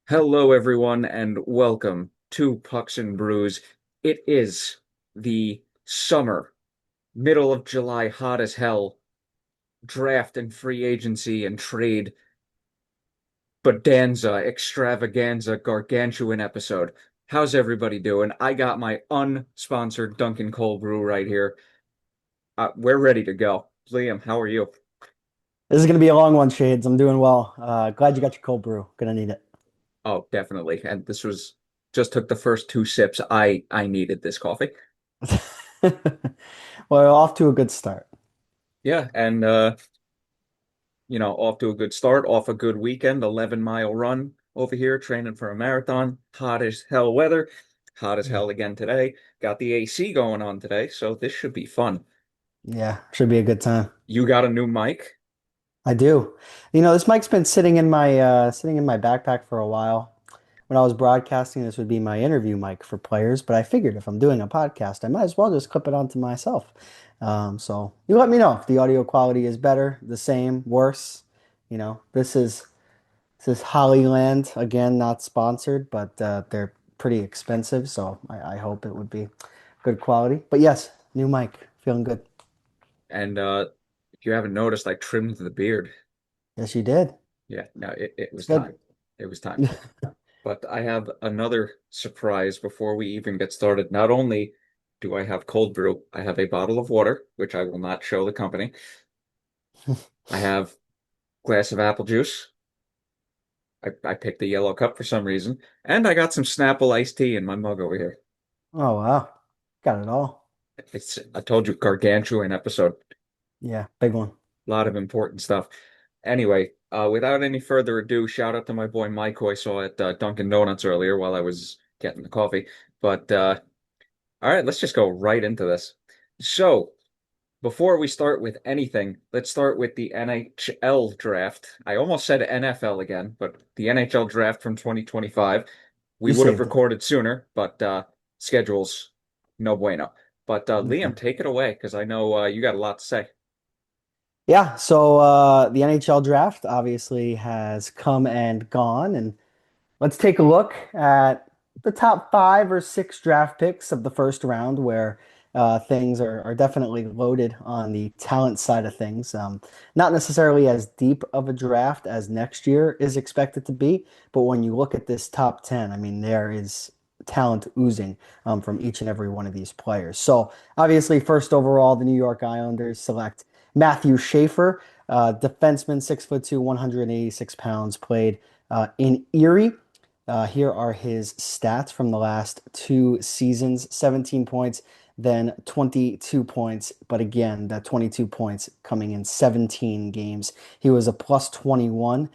Hello, everyone, and welcome to Pucks and Brews. It is the summer, middle of July, hot as hell, draft and free agency and trade bonanza, extravaganza, gargantuan episode. How's everybody doing? I got my unsponsored Dunkin' Cold Brew right here. We're ready to go. Liam, how are you? This is going to be a long one, Shades. I'm doing well. Glad you got your cold brew. Gonna need it. Oh, definitely. And this was just took the first two sips. I needed this coffee. Well, off to a good start. Yeah, and off to a good start, off a good weekend, 11-mile run over here, training for a marathon. Hot as hell weather, hot as Yeah. hell again today. Got the AC going on today, so this should be fun. Yeah, should be a good time. You got a new mic? I do. This mic's been sitting in my backpack for a while. When I was broadcasting, this would be my interview mic for players, but I figured if I'm doing a podcast, I might as well just clip it onto myself. So you let me know if the audio quality is better, the same, worse. This is Hollyland, again, not sponsored, but they're pretty expensive, so I hope it would be good quality. But yes, new mic, feeling good. And if you haven't noticed, I trimmed the beard. Yes, you did. Yeah, no, it It's was good. time. It was time. But I have another surprise before we even get started. Not only do I have cold brew, I have a bottle of water, which I will not show the company. I have glass of apple juice. I picked the yellow cup for some reason. And I got some Snapple iced tea in my mug over here. Oh wow, got it all. I told you, gargantuan episode. Yeah, big one. A lot of important stuff. Anyway, without any further ado, shout out to my boy Mike, who I saw at Dunkin' Donuts earlier while I was getting the coffee. But all right, let's just go right into this. So, before we start with anything, let's start with the NHL draft. I almost said NFL again, but the NHL draft from 2025. We You would have saved it. recorded sooner, but schedules no bueno. But Yeah. Liam, take it away because I know you got a lot to say. Yeah, so the NHL draft obviously has come and gone, and let's take a look at the top five or six draft picks of the first round, where things are definitely loaded on the talent side of things. Not necessarily as deep of a draft as next year is expected to be, but when you look at this top 10, I mean, there is talent oozing from each and every one of these players. So, obviously, first overall, the New York Islanders select Matthew Schaefer, defenseman, 6'2", 186 pounds, played in Erie. Here are his stats from the last two seasons: 17 points, then 22 points. But again, that 22 points coming in 17 games. He was a plus 21.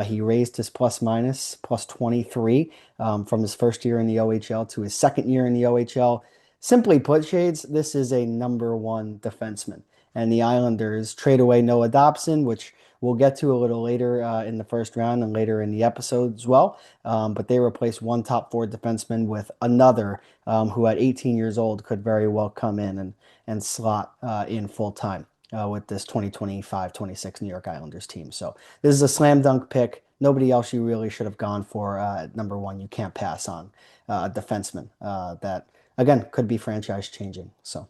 He raised his plus minus plus 23 from his first year in the OHL to his second year in the OHL. Simply put, Shades, this is a number one defenseman. And the Islanders trade away Noah Dobson, which we'll get to a little later in the first round and later in the episode as well. But they replaced one top four defenseman with another who at 18 years old could very well come in and slot in full time with this 2025-26 New York Islanders team. So this is a slam dunk pick. Nobody else you really should have gone for at number one. You can't pass on a defenseman that, again, could be franchise changing. So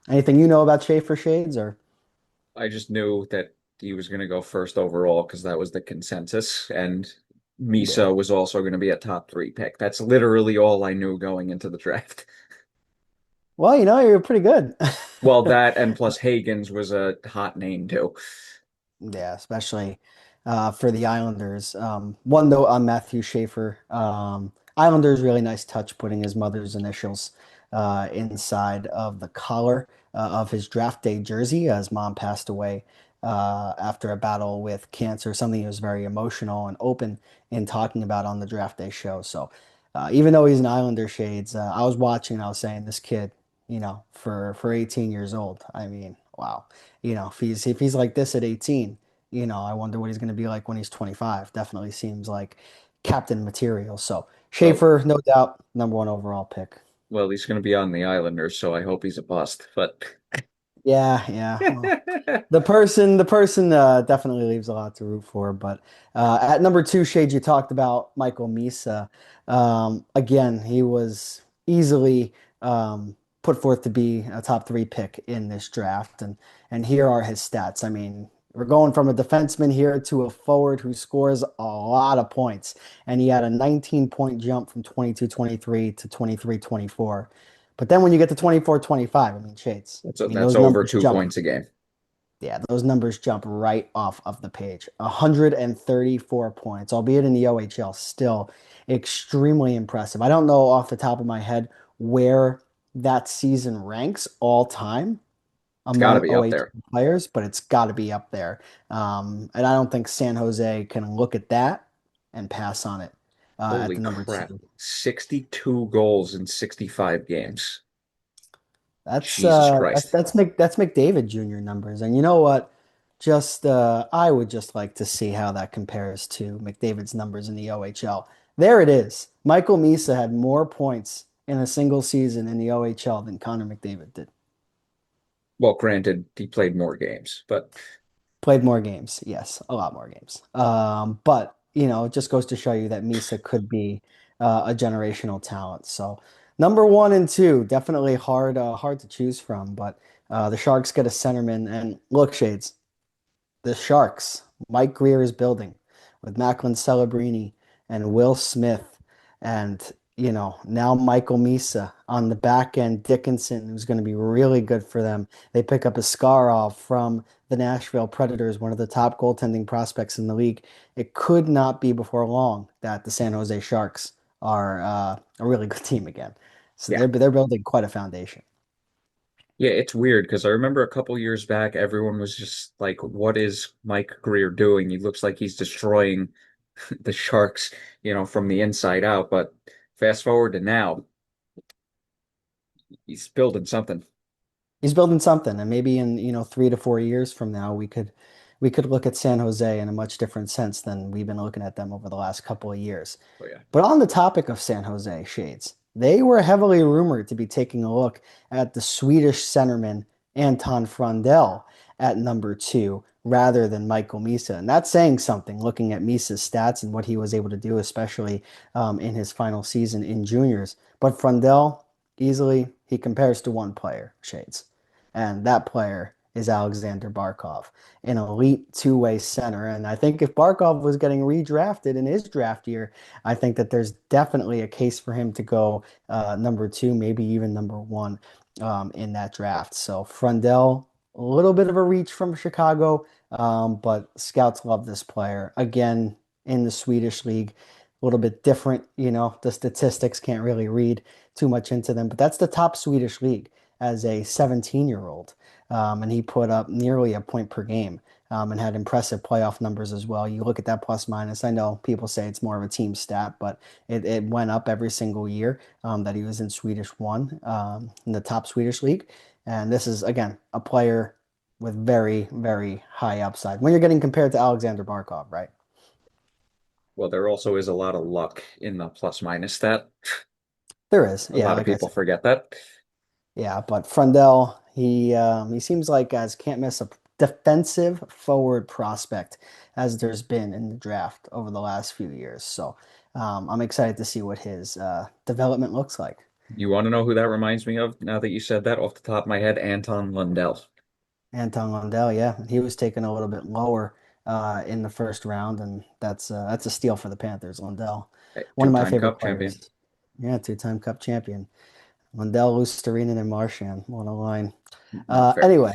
anything you know about Schaefer Shades or? I just knew that he was going to go first overall because that was the consensus, and Yeah. Misa was also going to be a top three pick. That's literally all I knew going into the draft. Well, you're pretty good. Well, that and plus Hagen's was a hot name too. Yeah, especially for the Islanders. One note on Matthew Schaefer. Islanders really nice touch putting his mother's initials inside of the collar of his draft day jersey as mom passed away after a battle with cancer, something he was very emotional and open in talking about on the draft day show. So even though he's an Islander shades, I was watching and I was saying this kid, for 18 years old, I mean, wow. If he's like this at 18, I wonder what he's going to be like when he's 25. Definitely seems like captain material. So Well, Schaefer, no doubt, number one overall pick. well, he's going to be on the Islanders, so I hope he's a bust. But Yeah, yeah. Well, the person definitely leaves a lot to root for. But at number two, Shade, you talked about Michael Misa. Again, he was easily put forth to be a top three pick in this draft, and here are his stats. I mean, we're going from a defenseman here to a forward who scores a lot of points, and he had a 19-point jump from 22-23 to 23-24. But then when you get to 24-25, I mean, Shades. I mean, That's those over numbers 2 jump. points a game. Yeah, those numbers jump right off of the page. 134 points, albeit in the OHL, still extremely impressive. I don't know off the top of my head where that season ranks all time It's got to among be up there. OHL players, but it's got to be up there. And I don't think San Jose can look at that and pass on it at Holy the number crap. two. 62 goals in 65 games. That's Jesus uh that's Christ. that's that's McDavid Jr. numbers. And you know what? Just I would just like to see how that compares to McDavid's numbers in the OHL. There it is. Michael Misa had more points in a single season in the OHL than Connor McDavid did. Well, granted, he played more games, but Played more games. Yes, a lot more games. But it just goes to show you that Misa could be a generational talent. So number one and two, definitely hard to choose from. But the Sharks get a centerman, and look, Shades, the Sharks, Mike Greer is building with Macklin Celebrini and Will Smith, and now Michael Misa on the back end, Dickinson, who's going to be really good for them. They pick up Askarov from the Nashville Predators, one of the top goaltending prospects in the league. It could not be before long that the San Jose Sharks are a really good team again. So yeah. they're building quite a foundation. Yeah, it's weird because I remember a couple years back, everyone was just like, what is Mike Greer doing? He looks like he's destroying the Sharks, from the inside out. But fast forward to now, he's building something. He's building something, and maybe in 3 to 4 years from now, we could look at San Jose in a much different sense than we've been looking at them over the last couple of years. Oh, yeah. But on the topic of San Jose Shades, they were heavily rumored to be taking a look at the Swedish centerman Anton Frondell at number two rather than Michael Misa. And that's saying something looking at Misa's stats and what he was able to do, especially in his final season in juniors. But Frondell, easily, he compares to one player, Shades. And that player is Alexander Barkov, an elite two-way center. And I think if Barkov was getting redrafted in his draft year, I think that there's definitely a case for him to go number two, maybe even number one in that draft. So Frundell, a little bit of a reach from Chicago, but scouts love this player. Again, in the Swedish league, a little bit different. The statistics can't really read too much into them, but that's the top Swedish league as a 17-year-old. And he put up nearly a point per game and had impressive playoff numbers as well. You look at that plus minus. I know people say it's more of a team stat, but it went up every single year that he was in Swedish one in the top Swedish league. And this is, again, a player with very, very high upside when you're getting compared to Alexander Barkov, right? Well, there also is a lot of luck in the plus minus stat. There is. A Yeah, lot of like I people said. forget that. Yeah, but Frundell, he seems like as can't miss a defensive forward prospect as there's been in the draft over the last few years. So I'm excited to see what his development looks like. You want to know who that reminds me of now that you said that off the top of my head? Anton Lundell. Anton Lundell, yeah, he was taken a little bit lower in the first round, and that's a steal for the Panthers. Lundell, Hey, one of my two-time favorite Cup champion. players. Yeah, two-time Cup champion. Lundell, Luostarinen, and Marchand. What a line. Not fair. Anyway.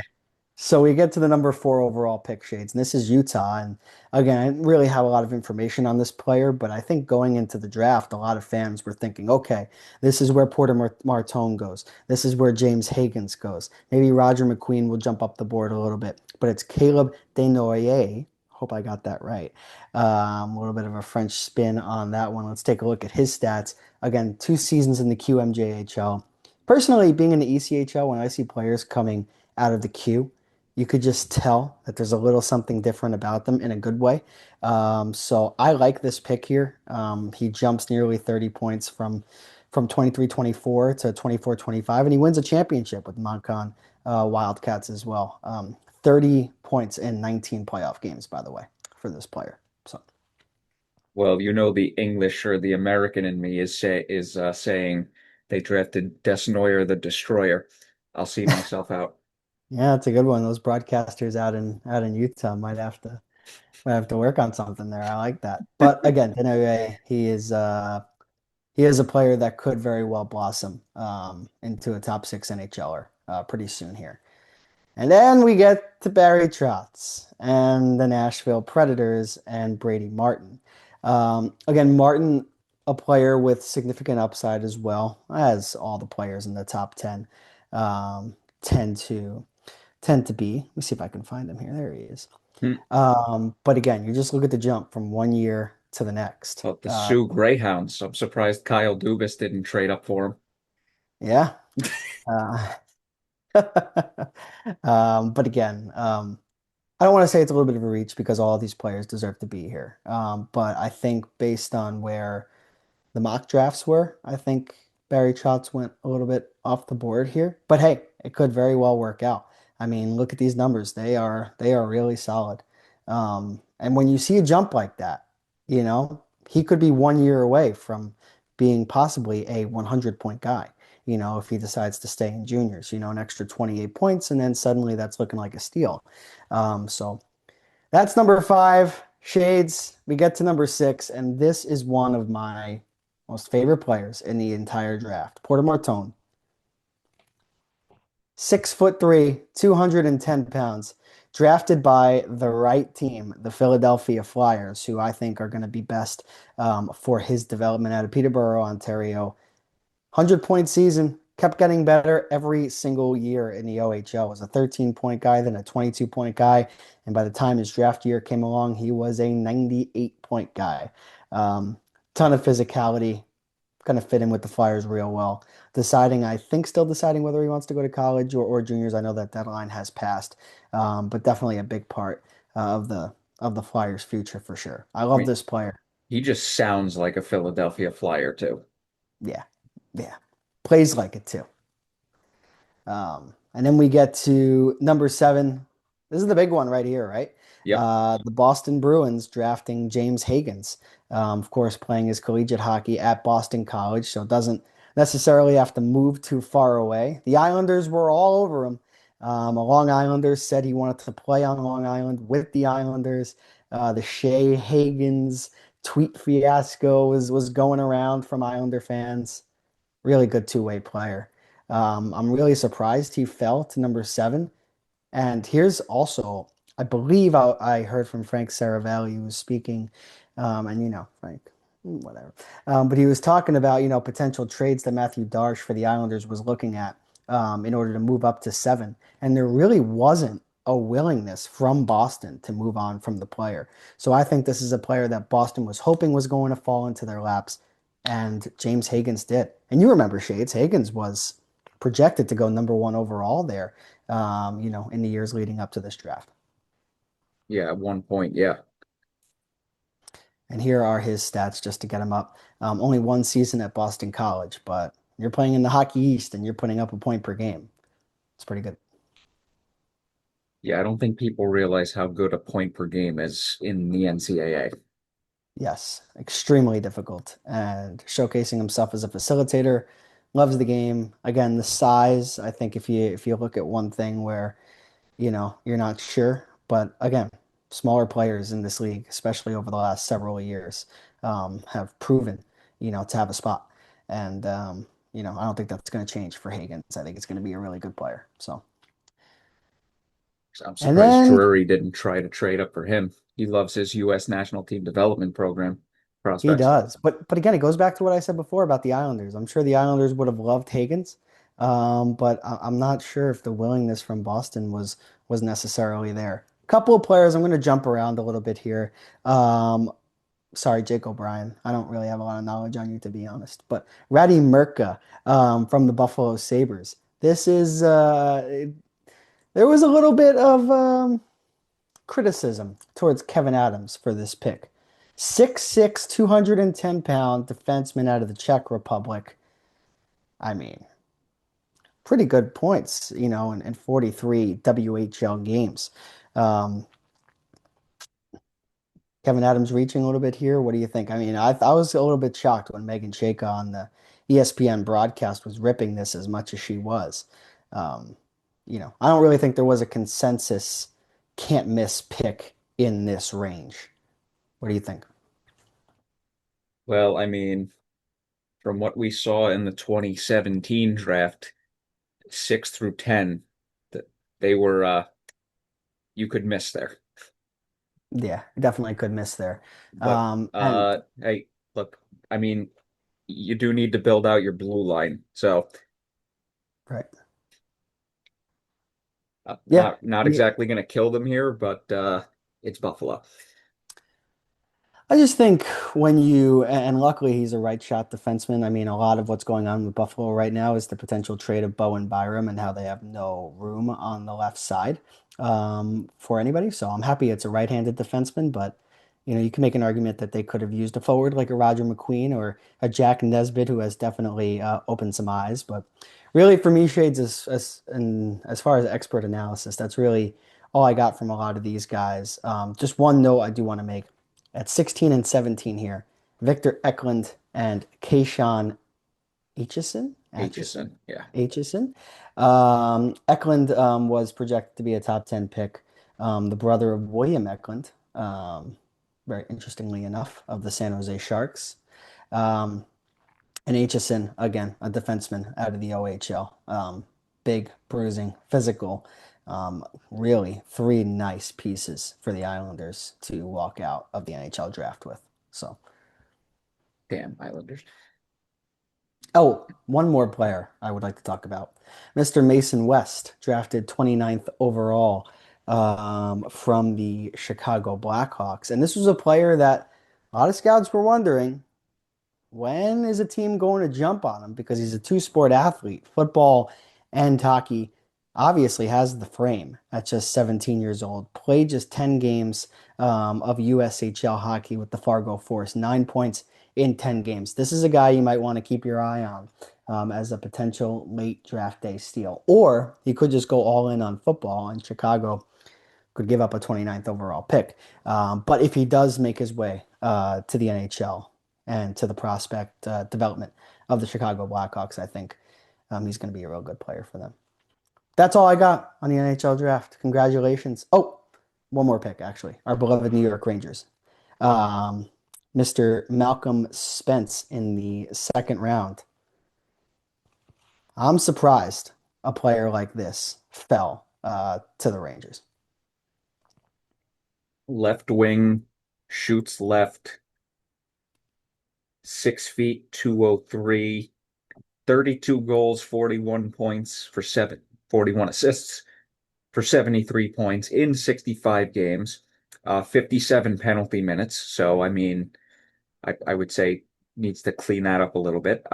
So we get to the number four overall pick, Shades, and this is Utah. And again, I didn't really have a lot of information on this player, but I think going into the draft, a lot of fans were thinking, okay, this is where Porter Martone goes. This is where James Higgins goes. Maybe Roger McQueen will jump up the board a little bit, but it's Caleb Desnoyers. Hope I got that right. A little bit of a French spin on that one. Let's take a look at his stats. Again, 2 seasons in the QMJHL. Personally, being in the ECHL, when I see players coming out of the Q, you could just tell that there's a little something different about them in a good way. So I like this pick here. He jumps nearly 30 points from 23-24 to 24-25, and he wins a championship with Moncon Wildcats as well. 30 points in 19 playoff games, by the way, for this player. So Well, you know the English or the American in me is saying they drafted Desnoyer the Destroyer. I'll see myself out. yeah, it's a good one. Those broadcasters out in Utah might have to work on something there. I like that. But again, Denoye, he is a player that could very well blossom into a top six NHLer pretty soon here. And then we get to Barry Trotz and the Nashville Predators and Brady Martin. Again, Martin, a player with significant upside as well, as all the players in the top 10 um, tend to tend to be. Let me see if I can find him here. There he is. Hmm. But again, you just look at the jump from one year to the next. Oh, the Sioux Greyhounds. I'm surprised Kyle Dubas didn't trade up for him. Yeah. Uh, but again, I don't want to say it's a little bit of a reach because all of these players deserve to be here. But I think based on where the mock drafts were, I think Barry Trotz went a little bit off the board here. But hey, it could very well work out. I mean, look at these numbers. They are really solid. And when you see a jump like that, he could be 1 year away from being possibly a 100 point guy. If he decides to stay in juniors, an extra 28 points, and then suddenly that's looking like a steal. So that's number five. Shades. We get to number six, and this is one of my most favorite players in the entire draft. Porter Martone, 6'3", 210 pounds, drafted by the right team, the Philadelphia Flyers, who I think are going to be best for his development out of Peterborough, Ontario. 100-point season, kept getting better every single year in the OHL. Was a 13-point guy, then a 22-point guy, and by the time his draft year came along, he was a 98-point guy. Um, Ton of physicality, going to fit in with the Flyers real well. I think still deciding whether he wants to go to college or juniors. I know that deadline has passed, but definitely a big part of the Flyers' future for sure. I I love mean, this player. he just sounds like a Philadelphia Flyer too. Yeah, yeah, plays like it too. And then we get to number seven. This is the big one right here, right? Yep. The Boston Bruins drafting James Higgins, of course, playing his collegiate hockey at Boston College, so doesn't necessarily have to move too far away. The Islanders were all over him. A Long Islander said he wanted to play on Long Island with the Islanders. The Shea Higgins tweet fiasco was going around from Islander fans. Really good two-way player. I'm really surprised he fell to number seven. And here's also, I believe I heard from Frank Saravalli, who was speaking, and Frank, whatever. But he was talking about, potential trades that Matthew Darsh for the Islanders was looking at in order to move up to seven. And there really wasn't a willingness from Boston to move on from the player. So I think this is a player that Boston was hoping was going to fall into their laps, and James Higgins did. And you remember Shades, Higgins was projected to go number one overall there in the years leading up to this draft. Yeah, at one point, yeah. And here are his stats just to get him up. Only one season at Boston College, but you're playing in the Hockey East and you're putting up a point per game. It's pretty good. Yeah, I don't think people realize how good a point per game is in the NCAA. Yes, extremely difficult and showcasing himself as a facilitator. Loves the game. Again, the size. I think if you look at one thing where you're not sure. But again, smaller players in this league, especially over the last several years, have proven, to have a spot. And, I don't think that's going to change for Higgins. I think it's going to be a really good player. So, I'm and surprised then Drury didn't try to trade up for him. He loves his U.S. national team development program he prospects. does. But again, it goes back to what I said before about the Islanders. I'm sure the Islanders would have loved Higgins. But I'm not sure if the willingness from Boston was necessarily there. A couple of players, I'm going to jump around a little bit here. Sorry, Jake O'Brien. I don't really have a lot of knowledge on you, to be honest. But Ratty Murka from the Buffalo Sabres. There was a little bit of criticism towards Kevin Adams for this pick. 6'6", 210-pound defenseman out of the Czech Republic. I mean, pretty good points, in 43 WHL games. Um, Kevin Adams reaching a little bit here. What do you think? I mean, I was a little bit shocked when Megan Chayka on the ESPN broadcast was ripping this as much as she was. Um, I don't really think there was a consensus can't miss pick in this range. What do you think? Well, I mean, from what we saw in the 2017 draft, 6 through 10, that they were you could miss there. Yeah, definitely could miss there. But And hey, look, I mean, you do need to build out your blue line. So right. Yeah. not Yeah. exactly going to kill them here, but it's Buffalo. I just think when and luckily he's a right shot defenseman. I mean, a lot of what's going on with Buffalo right now is the potential trade of Bowen Byram and how they have no room on the left side for anybody. So I'm happy it's a right-handed defenseman, but you can make an argument that they could have used a forward like a Roger McQueen or a Jack Nesbitt who has definitely opened some eyes. But really, for me, Shades, as far as expert analysis, that's really all I got from a lot of these guys. Just one note I do want to make at 16 and 17 here. Victor Eklund and Kayshawn Aitchison. Aitchison, yeah. Aitchison. Eklund was projected to be a top 10 pick. The brother of William Eklund, very interestingly enough, of the San Jose Sharks. Um, and Aitchison, again, a defenseman out of the OHL. Big, bruising, physical. Really, three nice pieces for the Islanders to walk out of the NHL draft with. So, Damn Islanders. oh, one more player I would like to talk about. Mr. Mason West, drafted 29th overall from the Chicago Blackhawks. And this was a player that a lot of scouts were wondering when is a team going to jump on him? Because he's a two-sport athlete. Football and hockey obviously has the frame at just 17 years old. Played just 10 games of USHL hockey with the Fargo Force, 9 points in 10 games. This is a guy you might want to keep your eye on as a potential late draft day steal. Or he could just go all in on football, and Chicago could give up a 29th overall pick. But if he does make his way to the NHL and to the prospect development of the Chicago Blackhawks, I think he's going to be a real good player for them. That's all I got on the NHL draft. Congratulations. Oh, one more pick, actually. Our beloved New York Rangers. Um, Mr. Malcolm Spence in the second round. I'm surprised a player like this fell to the Rangers. Left wing, shoots left, 6 feet, 203, 32 goals, 41 points for 41 assists for 73 points in 65 games, 57 penalty minutes. So, I mean, I would say needs to clean that up a little bit.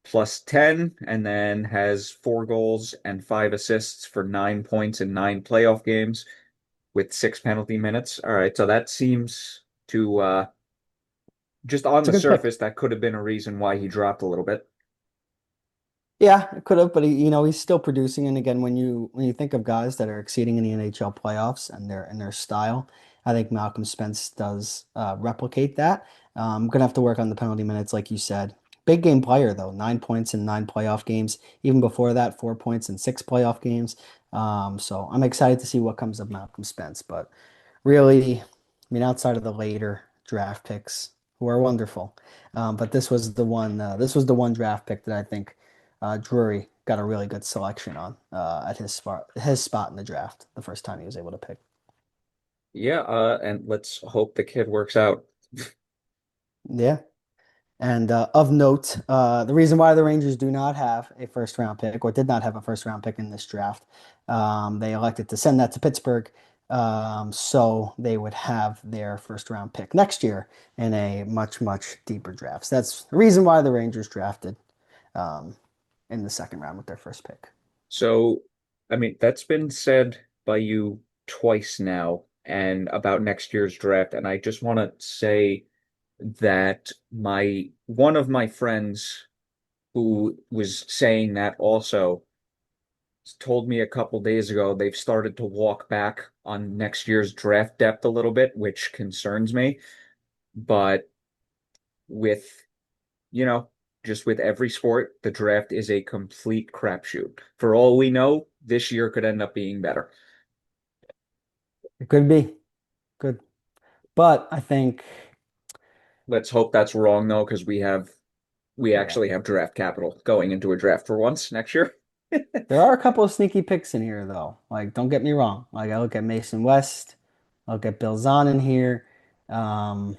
Plus 10, and then has 4 goals and 5 assists for 9 points in 9 playoff games with 6 penalty minutes. All right, so that seems to just on It's a the good pick. surface, that could have been a reason why he dropped a little bit. Yeah, it could have, but he's still producing. And again, when you think of guys that are exceeding in the NHL playoffs and their style, I think Malcolm Spence does replicate that. I'm gonna have to work on the penalty minutes, like you said. Big game player though, 9 points in 9 playoff games. Even before that, 4 points in 6 playoff games. So I'm excited to see what comes of Malcolm Spence. But really, I mean, outside of the later draft picks, who are wonderful, but this was the one. This was the one draft pick that I think Drury got a really good selection on at his spot in the draft the first time he was able to pick. Yeah, and let's hope the kid works out. Yeah. And of note, the reason why the Rangers do not have a first round pick or did not have a first round pick in this draft, they elected to send that to Pittsburgh so they would have their first round pick next year in a much, much deeper draft. So that's the reason why the Rangers drafted um, in the second round with their first pick. So, I mean, that's been said by you twice now and about next year's draft, and I just want to say that my one of my friends who was saying that also told me a couple days ago they've started to walk back on next year's draft depth a little bit, which concerns me. But with, you know, just with every sport, the draft is a complete crapshoot. For all we know, this year could end up being better. It could be good, but I think, Let's hope that's wrong though, because we yeah, actually have draft capital going into a draft for once next year. there are a couple of sneaky picks in here though. Like, don't get me wrong. Like, I look at Mason West, I look at Bill Zahn in here. Um,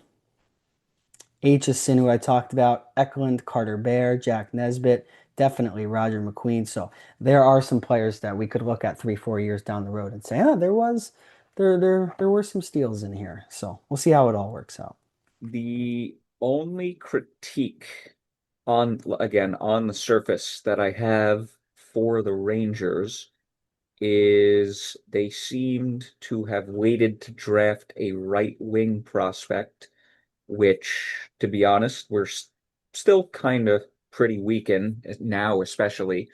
Aitchison, who I talked about, Eklund, Carter Bear, Jack Nesbitt, definitely Roger McQueen. So there are some players that we could look at 3, 4 years down the road and say, ah, there were some steals in here. So we'll see how it all works out. The only critique on, again, on the surface that I have for the Rangers is they seemed to have waited to draft a right wing prospect, which, to be honest, we're still kind of pretty weak in now, especially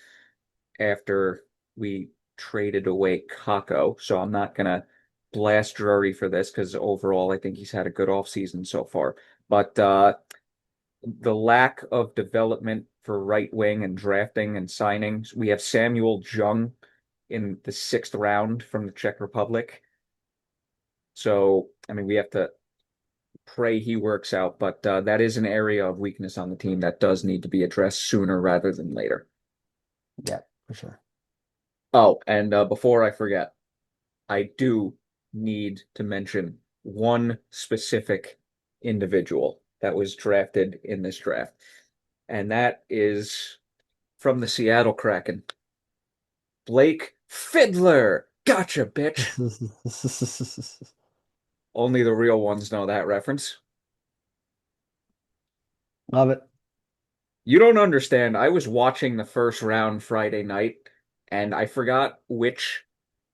after we traded away Kako. So I'm not gonna blast Drury for this because overall I think he's had a good offseason so far. But the lack of development for right wing and drafting and signings, we have Samuel Jung in the sixth round from the Czech Republic. So, I mean, we have to pray he works out, but that is an area of weakness on the team that does need to be addressed sooner rather than later. Yeah, for sure. Oh, and before I forget, I do need to mention one specific individual that was drafted in this draft, and that is from the Seattle Kraken, Blake Fiddler. Gotcha, bitch. Only the real ones know that reference. Love it. You don't understand. I was watching the first round Friday night, and I forgot which,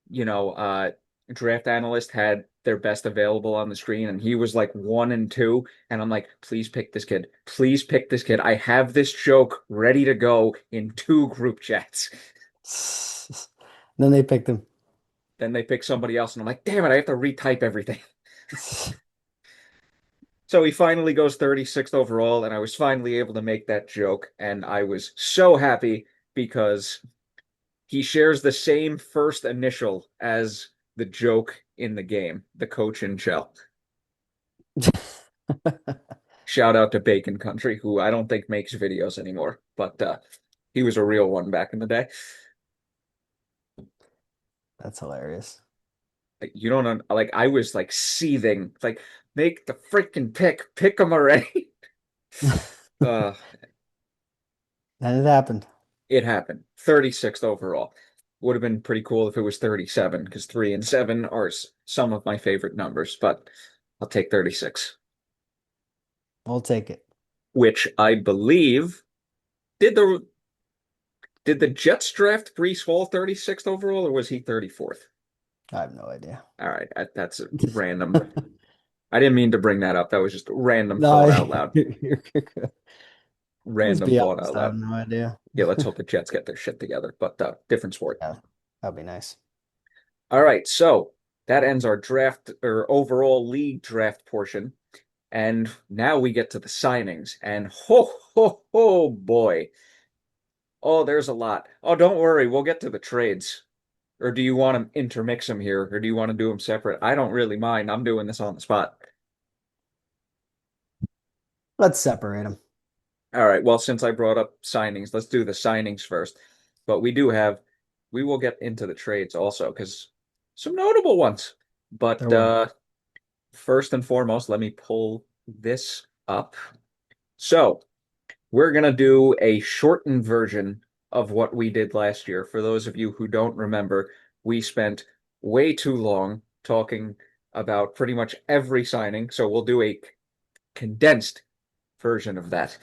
you know, draft analyst had their best available on the screen, and he was like 1 and 2, and I'm like, please pick this kid. Please pick this kid. I have this joke ready to go in 2 group chats. Then they picked him. Then they pick somebody else, and I'm like, damn it, I have to retype everything. So he finally goes 36th overall, and I was finally able to make that joke, and I was so happy because he shares the same first initial as the joke in the game, the coach in shell. Shout out to Bacon Country, who I don't think makes videos anymore, but he was a real one back in the day. That's hilarious. Like, you don't like I was like seething, like make the freaking pick him already. uh, And it happened. it happened. 36th overall. Would have been pretty cool if it was 37 because 3 and 7 are some of my favorite numbers, but I'll take 36, We'll take it. which I believe did the Jets draft Brees Hall 36th overall or was he 34th? I have no idea. All right, that's a random. I didn't mean to bring that up. That was just a random No, thought out loud. you're good. Let's Random be thought out honest. I loud. have no idea. Yeah, let's hope the Jets get their shit together, but different sport. Yeah, that'd be nice. All right, so that ends our draft or overall league draft portion. And now we get to the signings. And ho, boy. Oh, there's a lot. Oh, don't worry. We'll get to the trades. Or do you want to intermix them here? Or do you want to do them separate? I don't really mind. I'm doing this on the spot. Let's separate them. All right. Well, since I brought up signings, let's do the signings first. But we will get into the trades also because some notable ones. But There will. first and foremost, let me pull this up. So we're going to do a shortened version of what we did last year. For those of you who don't remember, we spent way too long talking about pretty much every signing. So we'll do a condensed version of that.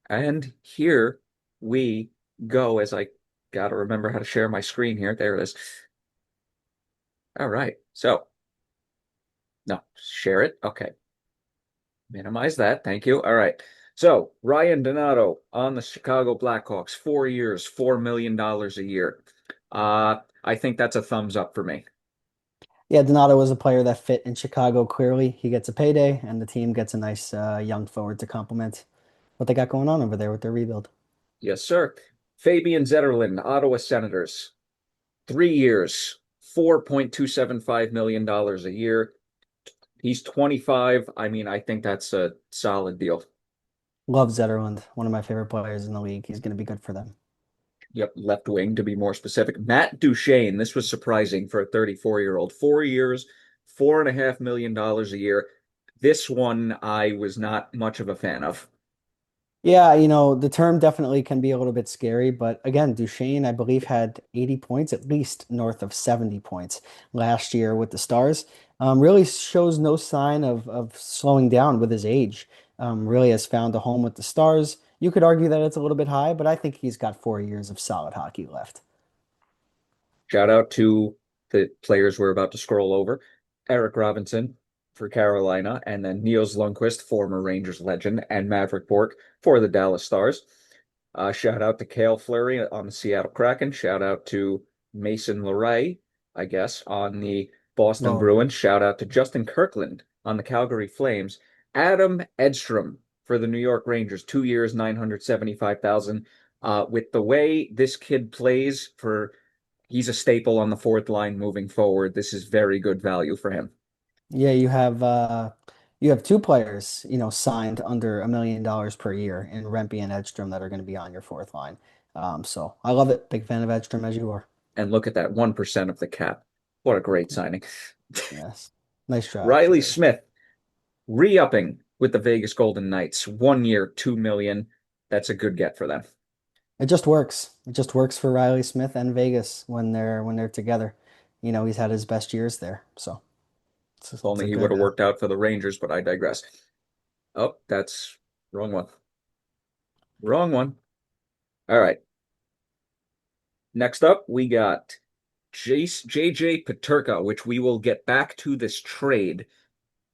And here we go as I got to remember how to share my screen here. There it is. All right. So, no, share it. Okay. Minimize that. Thank you. All right. So Ryan Donato on the Chicago Blackhawks, 4 years, $4 million a year. I think that's a thumbs up for me. Yeah, Donato was a player that fit in Chicago clearly. He gets a payday, and the team gets a nice young forward to complement what they got going on over there with their rebuild. Yes, sir. Fabian Zetterlund, Ottawa Senators, 3 years, $4.275 million a year. He's 25. I mean, I think that's a solid deal. Love Zetterlund, one of my favorite players in the league. He's going to be good for them. Yep, left wing to be more specific. Matt Duchene, this was surprising for a 34-year-old. 4 years, $4.5 million a year. This one I was not much of a fan of. Yeah, the term definitely can be a little bit scary, but again, Duchesne, I believe, had 80 points, at least north of 70 points last year with the Stars. Really shows no sign of slowing down with his age. Really has found a home with the Stars. You could argue that it's a little bit high, but I think he's got 4 years of solid hockey left. Shout out to the players we're about to scroll over. Eric Robinson for Carolina, and then Niels Lundqvist, former Rangers legend, and Maverick Bork for the Dallas Stars. Shout out to Cale Fleury on the Seattle Kraken. Shout out to Mason Lohrei, I guess, on the Boston Lower. Bruins. Shout out to Justin Kirkland on the Calgary Flames. Adam Edstrom for the New York Rangers, 2 years, 975,000. With the way this kid plays for he's a staple on the fourth line moving forward. This is very good value for him. Yeah, you have two players, signed under $1 million per year in Rempe and Edstrom that are going to be on your fourth line. So I love it. Big fan of Edstrom as you are. And look at that 1% of the cap. What a great signing. Yes. Nice job, Riley Flurry. Smith re-upping with the Vegas Golden Knights. 1 year, 2 million. That's a good get for them. It just works. It just works for Riley Smith and Vegas when they're together. He's had his best years there. So If it's only a he would good have worked out for the Rangers, but I digress. Oh, that's wrong one. Wrong one. All right. Next up, we got JJ Peterka, which we will get back to this trade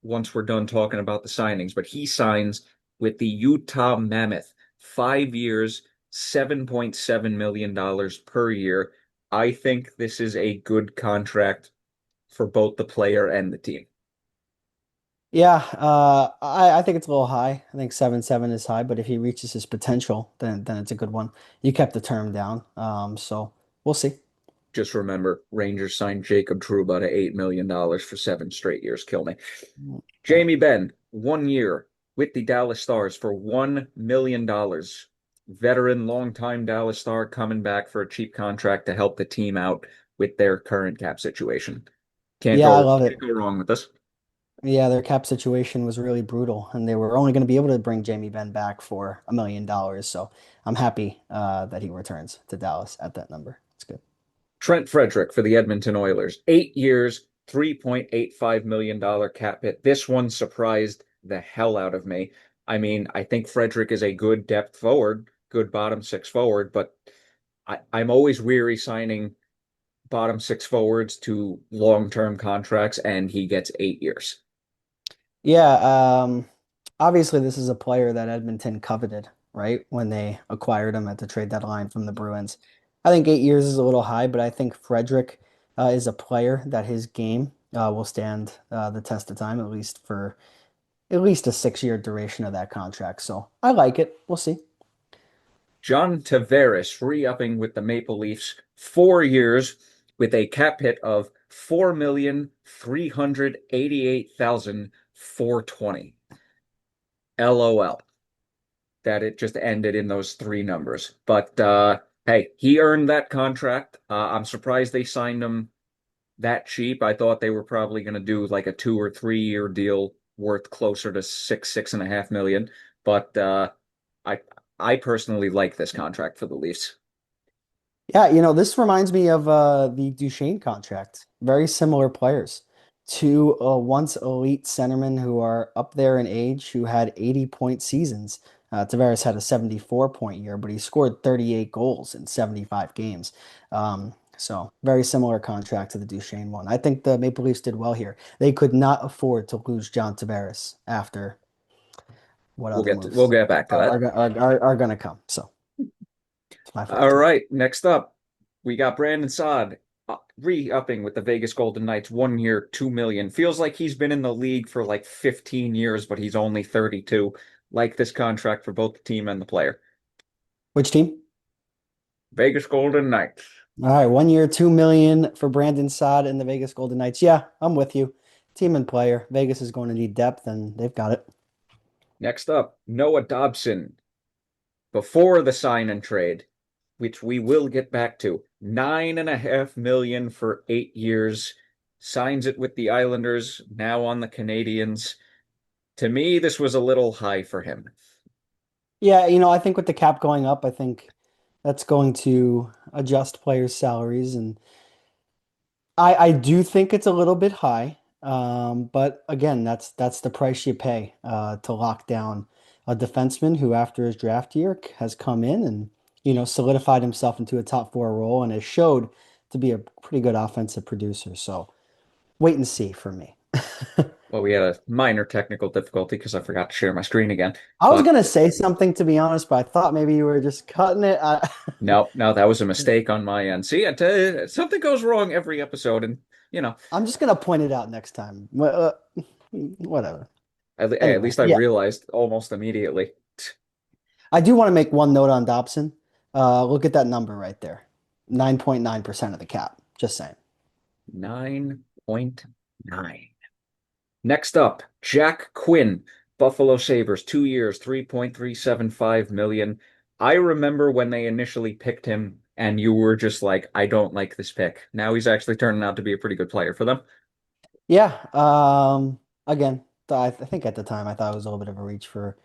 once we're done talking about the signings, but he signs with the Utah Mammoth, 5 years, $7.7 million per year. I think this is a good contract for both the player and the team. Yeah, I think it's a little high. I think 7-7 is high, but if he reaches his potential, then it's a good one. You kept the term down. So we'll see. Just remember, Rangers signed Jacob Trouba to $8 million for 7 straight years. Kill me. Yeah. Jamie Benn, 1 year with the Dallas Stars for $1 million. Veteran, longtime Dallas Star coming back for a cheap contract to help the team out with their current cap situation. Can't Yeah, I go love can't it. go wrong with this. Yeah, their cap situation was really brutal, and they were only going to be able to bring Jamie Benn back for $1 million. So I'm happy that he returns to Dallas at that number. It's good. Trent Frederick for the Edmonton Oilers, 8 years, $3.85 million cap hit. This one surprised the hell out of me. I mean, I think Frederick is a good depth forward, good bottom six forward, but I'm always weary signing bottom six forwards to long-term contracts, and he gets 8 years. Yeah, obviously this is a player that Edmonton coveted, right? When they acquired him at the trade deadline from the Bruins. I think 8 years is a little high, but I think Frederick is a player that his game will stand the test of time, at least for at least a 6 year duration of that contract. So I like it. We'll see. John Tavares re-upping with the Maple Leafs, 4 years with a cap hit of 4,388,420. LOL. That it just ended in those three numbers. But hey, he earned that contract. I'm surprised they signed him that cheap. I thought they were probably going to do like a 2 or 3 year deal worth closer to 6.5 million. But I I personally like this contract for the Leafs. Yeah, this reminds me of the Duchesne contract. Very similar players. Two once elite centermen who are up there in age who had 80-point seasons. Tavares had a 74-point year, but he scored 38 goals in 75 games. So very similar contract to the Duchesne one. I think the Maple Leafs did well here. They could not afford to lose John Tavares after. what We'll other we'll moves get back to that. are going to come. So it's my fault All too. right, next up, we got Brandon Saad re-upping with the Vegas Golden Knights, 1 year, 2 million. Feels like he's been in the league for like 15 years, but he's only 32. Like this contract for both the team and the player. Which team? Vegas Golden Knights. All right, 1 year, 2 million for Brandon Saad and the Vegas Golden Knights. Yeah, I'm with you. Team and player. Vegas is going to need depth, and they've got it. Next up, Noah Dobson. Before the sign and trade, which we will get back to, 9.5 million for 8 years. Signs it with the Islanders, now on the Canadians. To me, this was a little high for him. Yeah, I think with the cap going up, I think that's going to adjust players' salaries, and I do think it's a little bit high. But again, that's the price you pay to lock down a defenseman who, after his draft year, has come in and solidified himself into a top four role and has showed to be a pretty good offensive producer. So wait and see for me. Well, we had a minor technical difficulty because I forgot to share my screen again. I was But gonna say something to be honest, but I thought maybe you were just cutting it. no, no, that was a mistake on my end. See, I tell you, something goes wrong every episode, and you know, I'm just gonna point it out next time. Whatever. at Anyway, least I yeah, realized almost immediately. I do want to make one note on Dobson. Look at that number right there. 9.9% of the cap. Just saying. 9.9. Next up, Jack Quinn, Buffalo Sabres, 2 years, 3.375 million. I remember when they initially picked him, and you were just like, I don't like this pick. Now he's actually turning out to be a pretty good player for them. Yeah. Again, I think at the time I thought it was a little bit of a reach for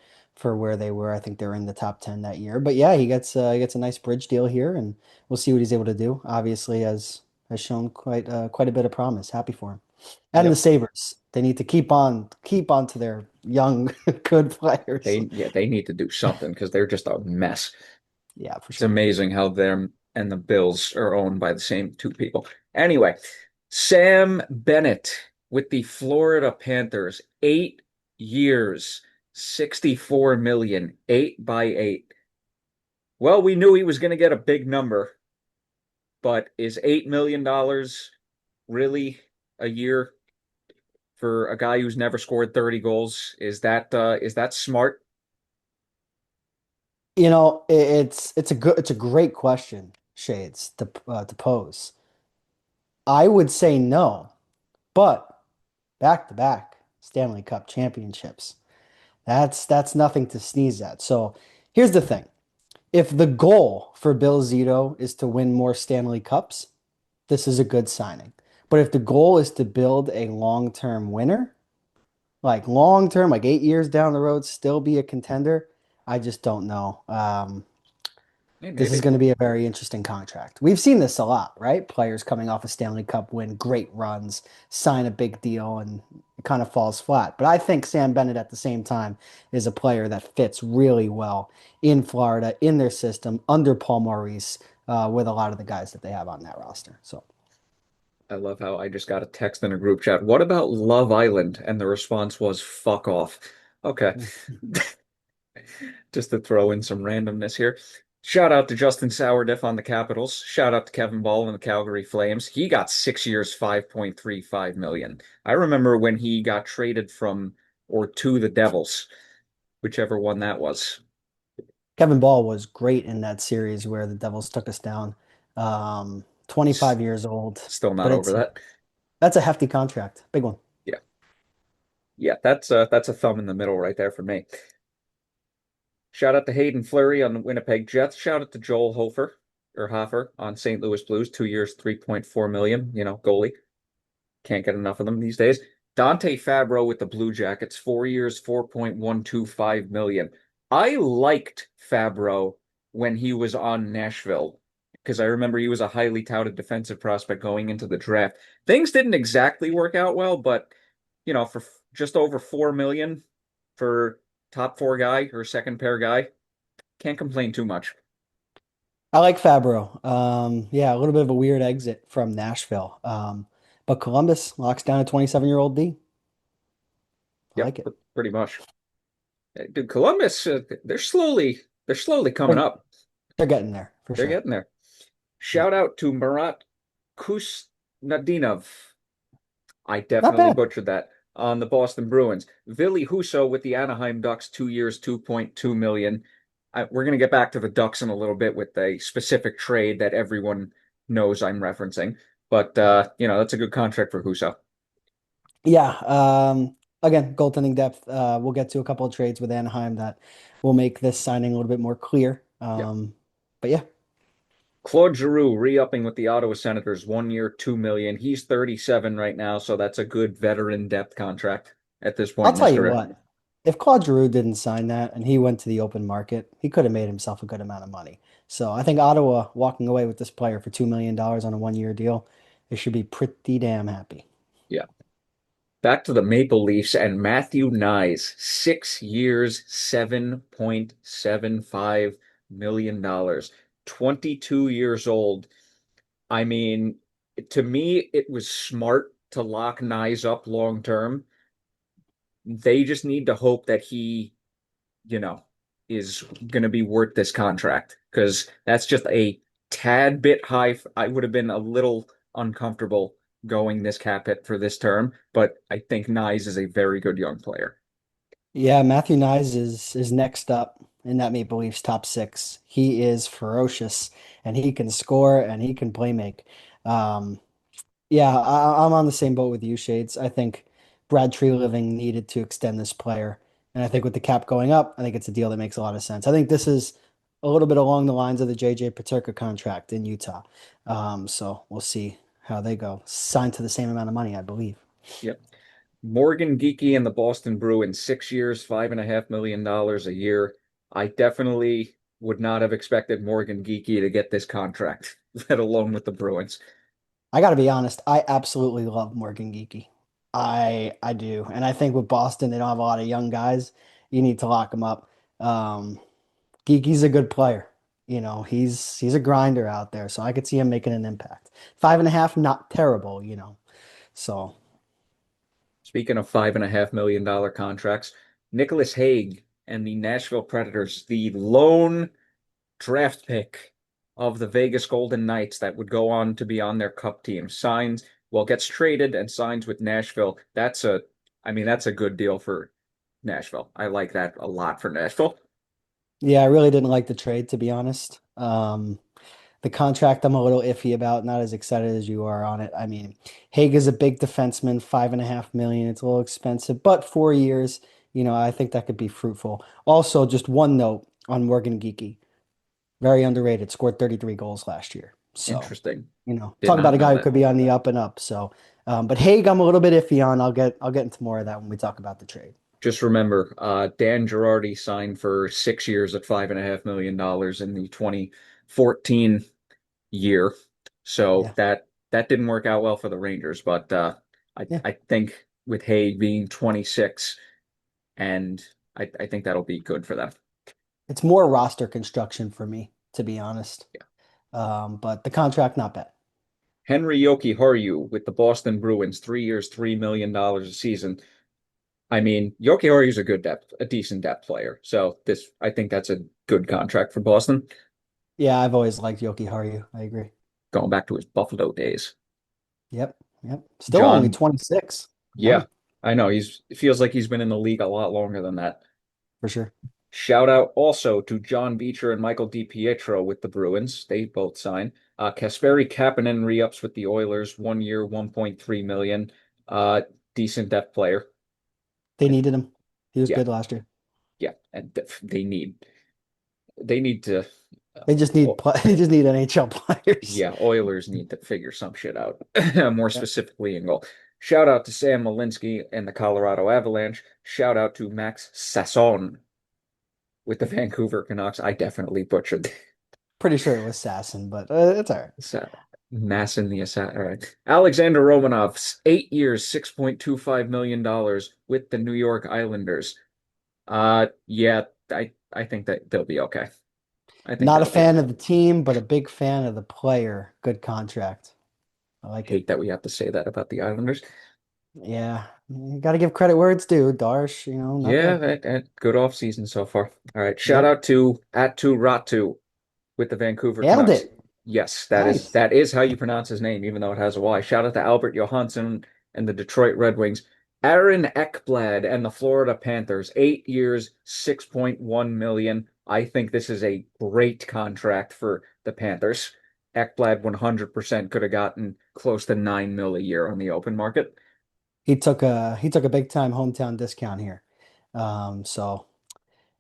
where they were. I think they were in the top 10 that year. But yeah, he gets a nice bridge deal here, and we'll see what he's able to do. Obviously, has shown quite a bit of promise. Happy for him. And the Yep. Sabres, they need to keep on to their young good players. They need to do something because they're just a mess. Yeah, for It's sure. amazing how them and the Bills are owned by the same two people. Anyway, Sam Bennett with the Florida Panthers, 8 years, 64 million, 8 by 8. Well, we knew he was going to get a big number, but is $8 million really a year for a guy who's never scored 30 goals? Is that smart? It's a great question, Shades, to pose. I would say no, but back to back Stanley Cup championships. That's nothing to sneeze at. So here's the thing. If the goal for Bill Zito is to win more Stanley Cups, this is a good signing. But if the goal is to build a long-term winner, like long term, like 8 years down the road, still be a contender, I just don't know. Hey, This is maybe. going to be a very interesting contract. We've seen this a lot, right? Players coming off a Stanley Cup win, great runs, sign a big deal, and it kind of falls flat. But I think Sam Bennett at the same time is a player that fits really well in Florida, in their system, under Paul Maurice, with a lot of the guys that they have on that roster. So I love how I just got a text in a group chat. What about Love Island? And the response was fuck off. Okay. Just to throw in some randomness here. Shout out to Justin Sourdiff on the Capitals. Shout out to Kevin Ball and the Calgary Flames. He got 6 years, 5.35 million. I remember when he got traded from or to the Devils, whichever one that was. Kevin Ball was great in that series where the Devils took us down. S 25 years old, Still not but over it's that. that's a hefty contract, big one. Yeah. Yeah, that's a thumb in the middle right there for me. Shout out to Hayden Fleury on the Winnipeg Jets. Shout out to Joel Hofer on St. Louis Blues, 2 years, 3.4 million, goalie. Can't get enough of them these days. Dante Fabro with the Blue Jackets, 4 years, 4.125 million. I liked Fabro when he was on Nashville because I remember he was a highly touted defensive prospect going into the draft. Things didn't exactly work out well, but for just over 4 million for top four guy or second pair guy, can't complain too much. I like Fabro. Yeah, a little bit of a weird exit from Nashville. But Columbus locks down a 27-year-old D. I Yep, like it. pretty much. Dude, Columbus, they're slowly coming They're, up. they're getting there for They're sure. getting there. Yeah. Shout out to Marat Kusnadinov. I Not definitely bad. butchered that on the Boston Bruins. Ville Husso with the Anaheim Ducks, 2 years, 2.2 million. We're going to get back to the Ducks in a little bit with a specific trade that everyone knows I'm referencing. But that's a good contract for Husso. Yeah. Again, goaltending depth. We'll get to a couple of trades with Anaheim that will make this signing a little bit more clear. Yeah. But yeah, Claude Giroux re-upping with the Ottawa Senators, 1 year, 2 million. He's 37 right now, so that's a good veteran depth contract at this I'll point in his tell you career. what. If Claude Giroux didn't sign that and he went to the open market, he could have made himself a good amount of money. So I think Ottawa walking away with this player for $2 million on a 1 year deal, they should be pretty damn happy. Yeah. Back to the Maple Leafs and Matthew Knies, 6 years, $7.75 million, 22 years old. I mean, to me, it was smart to lock Knies up long term. They just need to hope that he, you know, is going to be worth this contract because that's just a tad bit high. I would have been a little uncomfortable going this cap hit for this term, but I think Nyes is a very good young player. Yeah, Matthew Knies is next up in that Maple Leafs top six. He is ferocious and he can score and he can play make. Um, Yeah, I'm on the same boat with you, Shades. I think Brad Treliving needed to extend this player. And I think with the cap going up, I think it's a deal that makes a lot of sense. I think this is a little bit along the lines of the JJ Peterka contract in Utah. So we'll see how they go. Signed to the same amount of money, I believe. Yep. Morgan Geekie and the Boston Bruins, 6 years, $5.5 million a year. I definitely would not have expected Morgan Geekie to get this contract, let alone with the Bruins. I got to be honest, I absolutely love Morgan Geekie. I do. And I think with Boston, they don't have a lot of young guys. You need to lock them up. Um, Geeky's a good player. He's a grinder out there, so I could see him making an impact. 5.5, not terrible, So Speaking of $5.5 million contracts, Nicholas Hague and the Nashville Predators, the lone draft pick of the Vegas Golden Knights that would go on to be on their cup team, gets traded and signs with Nashville. That's a good deal for Nashville. I like that a lot for Nashville. yeah, I really didn't like the trade, to be honest. The contract I'm a little iffy about, not as excited as you are on it. I mean, Hague is a big defenseman, 5.5 million. It's a little expensive, but 4 years, I think that could be fruitful. Also, just one note on Morgan Geekie. Very underrated. Scored 33 goals last year. So, Interesting. Did talk about not a know guy who that. could be on the up and up. So, but Haig, I'm a little bit iffy on. I'll get into more of that when we talk about the trade. Just remember, Dan Girardi signed for 6 years at $5.5 million in the 2014 year. So Yeah. that didn't work out well for the Rangers, but I Yeah. I think with Hay being 26, and I think that'll be good for them. It's more roster construction for me, to be honest. Yeah. But the contract, not bad. Henry Jokiharju with the Boston Bruins, 3 years, $3 million a season. I mean, Jokiharju's a decent depth player. So I think that's a good contract for Boston, Yeah, I've always liked Yoki Haru. I agree. going back to his Buffalo days. Yep. Yep. Still only John, 26. yeah, Young, I know it feels like he's been in the league a lot longer than that. for sure. Shout out also to John Beecher and Michael DiPietro with the Bruins. They both signed. Kasperi Kapanen re-ups with the Oilers, 1 year, 1.3 million. Uh, Decent depth player. They needed him. He was Yeah, good last year. yeah, and they need to. They just need Oh, they just need NHL players. yeah, Oilers need to figure some shit out, more Yeah. specifically in goal. Shout out to Sam Malinsky and the Colorado Avalanche. Shout out to Max Sasson with the Vancouver Canucks. I definitely butchered Pretty sure it was Sasson, but it's all right. Sa- Mass in the assassin. All right. Alexander Romanov, 8 years, $6.25 million with the New York Islanders. Yeah, I think that they'll be okay. I think Not a that'll be fan okay. of the team, but a big fan of the player. Good contract. I like it. Hate that we have to say that about the Islanders. Yeah. You got to give credit where it's due, Darsh. Not Yeah, bad. that good off season so far. All right, shout Yep. out to Atu Ratu with the Vancouver Nailed Canucks. it. Yes, that is Nice. that is how you pronounce his name, even though it has a Y. Shout out to Albert Johansson and the Detroit Red Wings. Aaron Ekblad and the Florida Panthers, 8 years, 6.1 million. I think this is a great contract for the Panthers. Ekblad 100% could have gotten close to 9 mil a year on the open market. He took a big time hometown discount here. So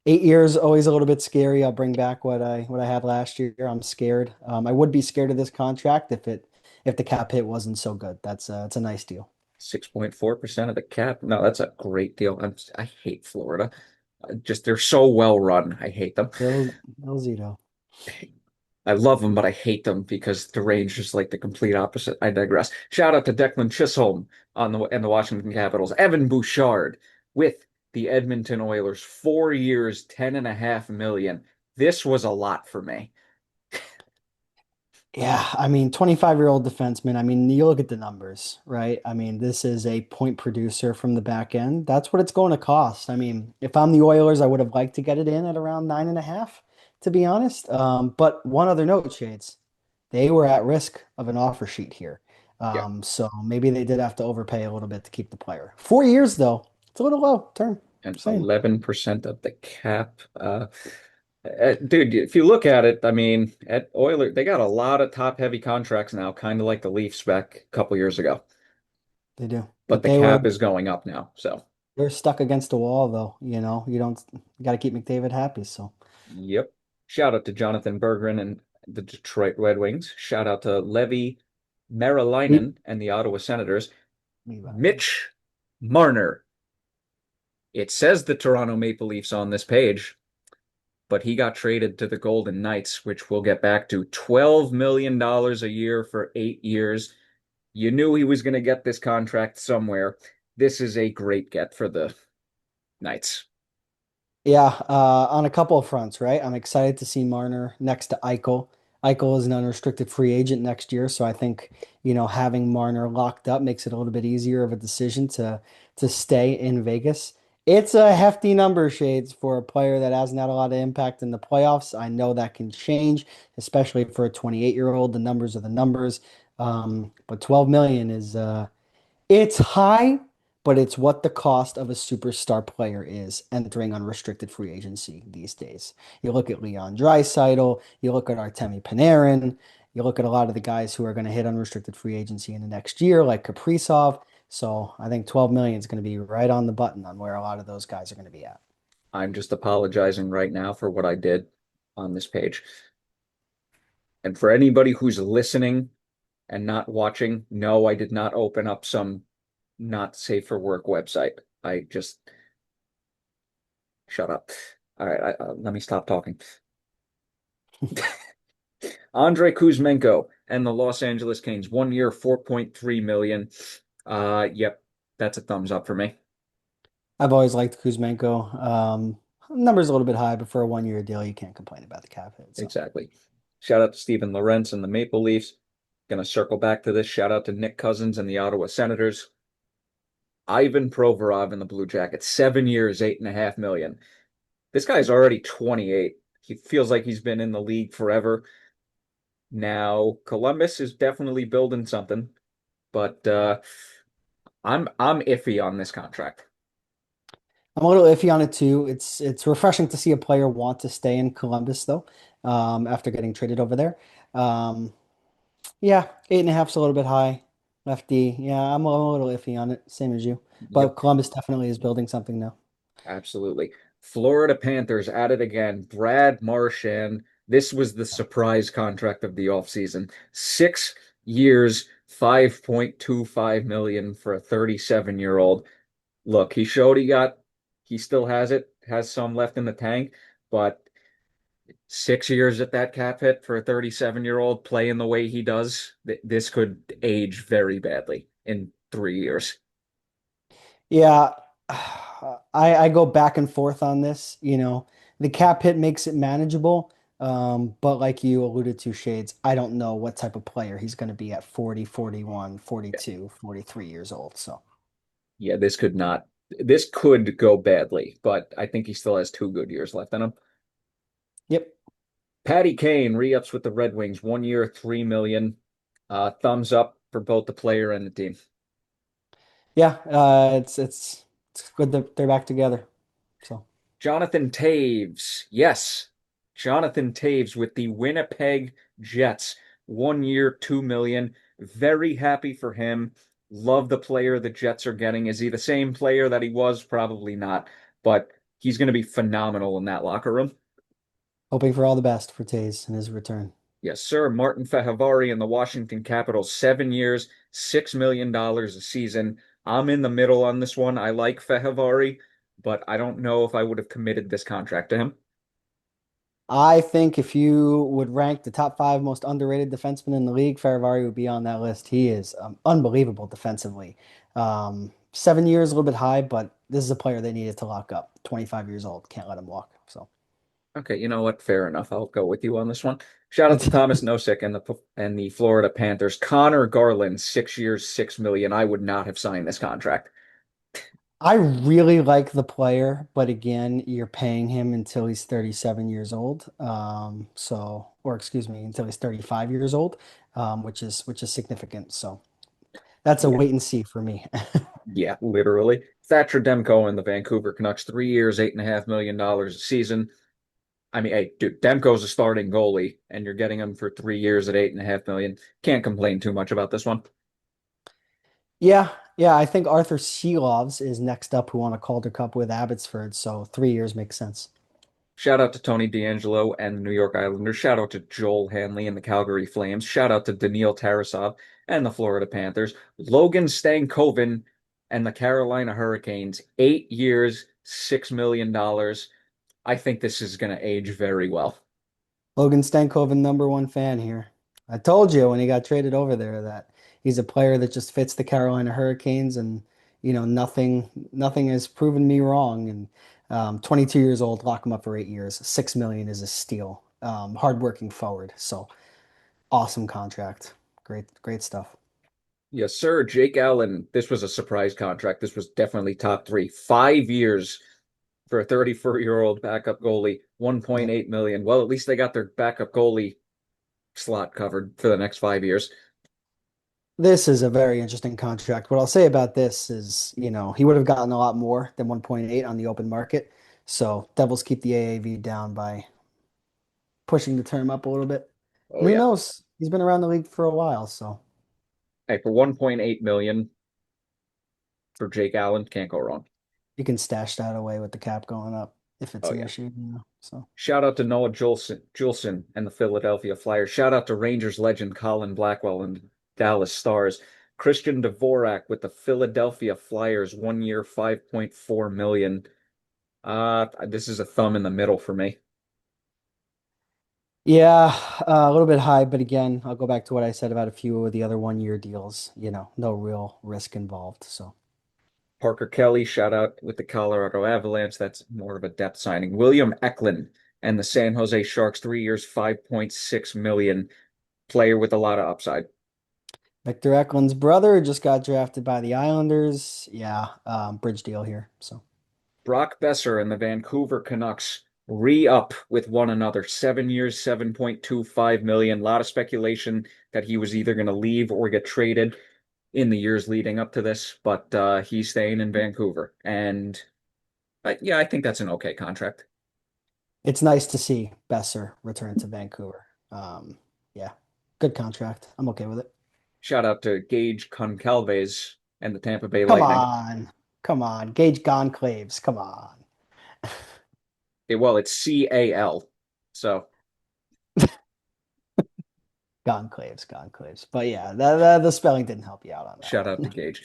8 years always a little bit scary. I'll bring back what I had last year. I'm scared. I would be scared of this contract if the cap hit wasn't so good. It's a nice deal. 6.4% of the cap. No, that's a great deal. I hate Florida. Just they're so well run. I hate them. Bill Zito. I love them, but I hate them because the Rangers is like the complete opposite. I digress. Shout out to Declan Chisholm on the and the Washington Capitals. Evan Bouchard with the Edmonton Oilers, 4 years, 10.5 million. This was a lot for me. Yeah, I mean, 25-year-old defenseman. I mean, you look at the numbers, right? I mean, this is a point producer from the back end. That's what it's going to cost. I mean, if I'm the Oilers, I would have liked to get it in at around 9.5, to be honest. But one other note, Shades, they were at risk of an offer sheet here. Yeah, So maybe they did have to overpay a little bit to keep the player. 4 years, though, it's a little low term. and Just saying. 11% of the cap. Dude, if you look at it, I mean, at Oilers, they got a lot of top-heavy contracts now, kind of like the Leafs back a couple years ago. They do. But But the cap is going up now, so they're stuck against the wall, though. You got to keep McDavid happy. So. yep. Shout out to Jonathan Berggren and the Detroit Red Wings. Shout out to Levi Merilainen and the Ottawa Senators. Levi. Mitch Marner. It says the Toronto Maple Leafs on this page, but he got traded to the Golden Knights, which we'll get back to. $12 million a year for 8 years. You knew he was going to get this contract somewhere. This is a great get for the Knights. Yeah, on a couple of fronts, right? I'm excited to see Marner next to Eichel. Eichel is an unrestricted free agent next year, so I think, having Marner locked up makes it a little bit easier of a decision to stay in Vegas. It's a hefty number, Shades, for a player that hasn't had a lot of impact in the playoffs. I know that can change, especially for a 28-year-old. The numbers are the numbers. But 12 million it's high, but it's what the cost of a superstar player is entering unrestricted free agency these days. You look at Leon Draisaitl, you look at Artemi Panarin, you look at a lot of the guys who are going to hit unrestricted free agency in the next year, like Kaprizov. So I think 12 million is going to be right on the button on where a lot of those guys are going to be at. I'm just apologizing right now for what I did on this page. And for anybody who's listening and not watching, no, I did not open up some not safe for work website. I just shut up. All right, let me stop talking. Andrei Kuzmenko and the Los Angeles Kings, 1 year, 4.3 million. Yep, that's a thumbs up for me. I've always liked Kuzmenko. Numbers a little bit high, but for a 1 year deal, you can't complain about the cap hit. So. Exactly. Shout out to Steven Lorentz and the Maple Leafs. Gonna circle back to this. Shout out to Nick Cousins and the Ottawa Senators. Ivan Provorov in the Blue Jackets, 7 years, 8.5 million. This guy's already 28. He feels like he's been in the league forever. Now, Columbus is definitely building something, but I'm iffy on this contract. I'm a little iffy on it too. It's refreshing to see a player want to stay in Columbus though, after getting traded over there. Um, yeah, 8.5 is a little bit high. Lefty. Yeah, I'm a little iffy on it, same as you. But Yep, Columbus definitely is building something now. absolutely. Florida Panthers at it again. Brad Marchand. This was the surprise contract of the offseason. 6 years, 5.25 million for a 37-year-old. Look, he still has it, has some left in the tank, but 6 years at that cap hit for a 37-year-old playing the way he does, this could age very badly in 3 years. Yeah, I go back and forth on this. The cap hit makes it manageable. But like you alluded to, Shades, I don't know what type of player he's going to be at 40, 41, 42, 43 years old. So. Yeah, this could go badly, but I think he still has 2 good years left in him. Yep. Patty Kane re-ups with the Red Wings, 1 year, 3 million. Thumbs up for both the player and the team. Yeah, it's good that they're back together. So Jonathan Taves. Yes. Jonathan Taves with the Winnipeg Jets. 1 year, 2 million. Very happy for him. Love the player the Jets are getting. Is he the same player that he was? Probably not, but he's going to be phenomenal in that locker room. hoping for all the best for Tays in his return. Yes, sir. Martin Fehervary in the Washington Capitals, 7 years, $6 million a season. I'm in the middle on this one. I like Fehervary, but I don't know if I would have committed this contract to him. I think if you would rank the top five most underrated defensemen in the league, Faravari would be on that list. He is unbelievable defensively. 7 years, a little bit high, but this is a player they needed to lock up. 25 years old, can't let him walk. So Okay, you know what? Fair enough. I'll go with you on this one. Shout out to that's, Thomas Nosek and the Florida Panthers. Connor Garland, 6 years, 6 million. I would not have signed this contract. I really like the player, but again, you're paying him until he's 37 years old. Or excuse me, until he's 35 years old, which is significant. So that's a Yeah, wait and see for me. yeah, literally. Thatcher Demko and the Vancouver Canucks, 3 years, $8.5 million a season. I mean, hey, dude, Demko's a starting goalie, and you're getting him for 3 years at 8.5 million. Can't complain too much about this one. Yeah, yeah, I think Arthur Seelovs is next up who won a Calder Cup with Abbotsford, so 3 years makes sense. Shout out to Tony D'Angelo and the New York Islanders. Shout out to Joel Hanley and the Calgary Flames. Shout out to Daniil Tarasov and the Florida Panthers. Logan Stankoven and the Carolina Hurricanes. 8 years, $6 million. I think this is going to age very well. Logan Stankoven, number one fan here. I told you when he got traded over there that he's a player that just fits the Carolina Hurricanes, and nothing has proven me wrong. And 22 years old, lock him up for 8 years. 6 million is a steal. Hardworking forward, so awesome contract. Great stuff. Yes, sir. Jake Allen. This was a surprise contract. This was definitely top three. 5 years for a 34-year-old backup goalie, Yep. 1.8 million. Well, at least they got their backup goalie slot covered for the next 5 years. This is a very interesting contract. What I'll say about this is, he would have gotten a lot more than 1.8 on the open market. So Devils keep the AAV down by pushing the term up a little bit. Oh And who yeah. knows? He's been around the league for a while, so Hey, for 1.8 million for Jake Allen, can't go wrong. you can stash that away with the cap going up if it's Oh an yeah. issue. So Shout out to Noah Juleson and the Philadelphia Flyers. Shout out to Rangers legend Colin Blackwell and Dallas Stars. Christian Dvorak with the Philadelphia Flyers, 1 year, 5.4 million. This is a thumb in the middle for me. yeah, a little bit high, but again, I'll go back to what I said about a few of the other 1 year deals. No real risk involved. So Parker Kelly, shout out with the Colorado Avalanche. That's more of a depth signing. William Eklund and the San Jose Sharks, 3 years, 5.6 million. Player with a lot of upside. Victor Eklund's brother just got drafted by the Islanders. Yeah, bridge deal here. So Brock Besser and the Vancouver Canucks re-up with one another. 7 years, 7.25 million. A lot of speculation that he was either going to leave or get traded in the years leading up to this, but he's staying in Vancouver. And yeah, I think that's an okay contract. it's nice to see Besser return to Vancouver. Yeah, good contract. I'm okay with it. Shout out to Gage Concalves and the Tampa Bay Come Lightning. on. Come on. Gage Gonclaves. Come on. Well, it's CAL. So Gonclaves. But yeah, the spelling didn't help you out on that shout out to one. Gage.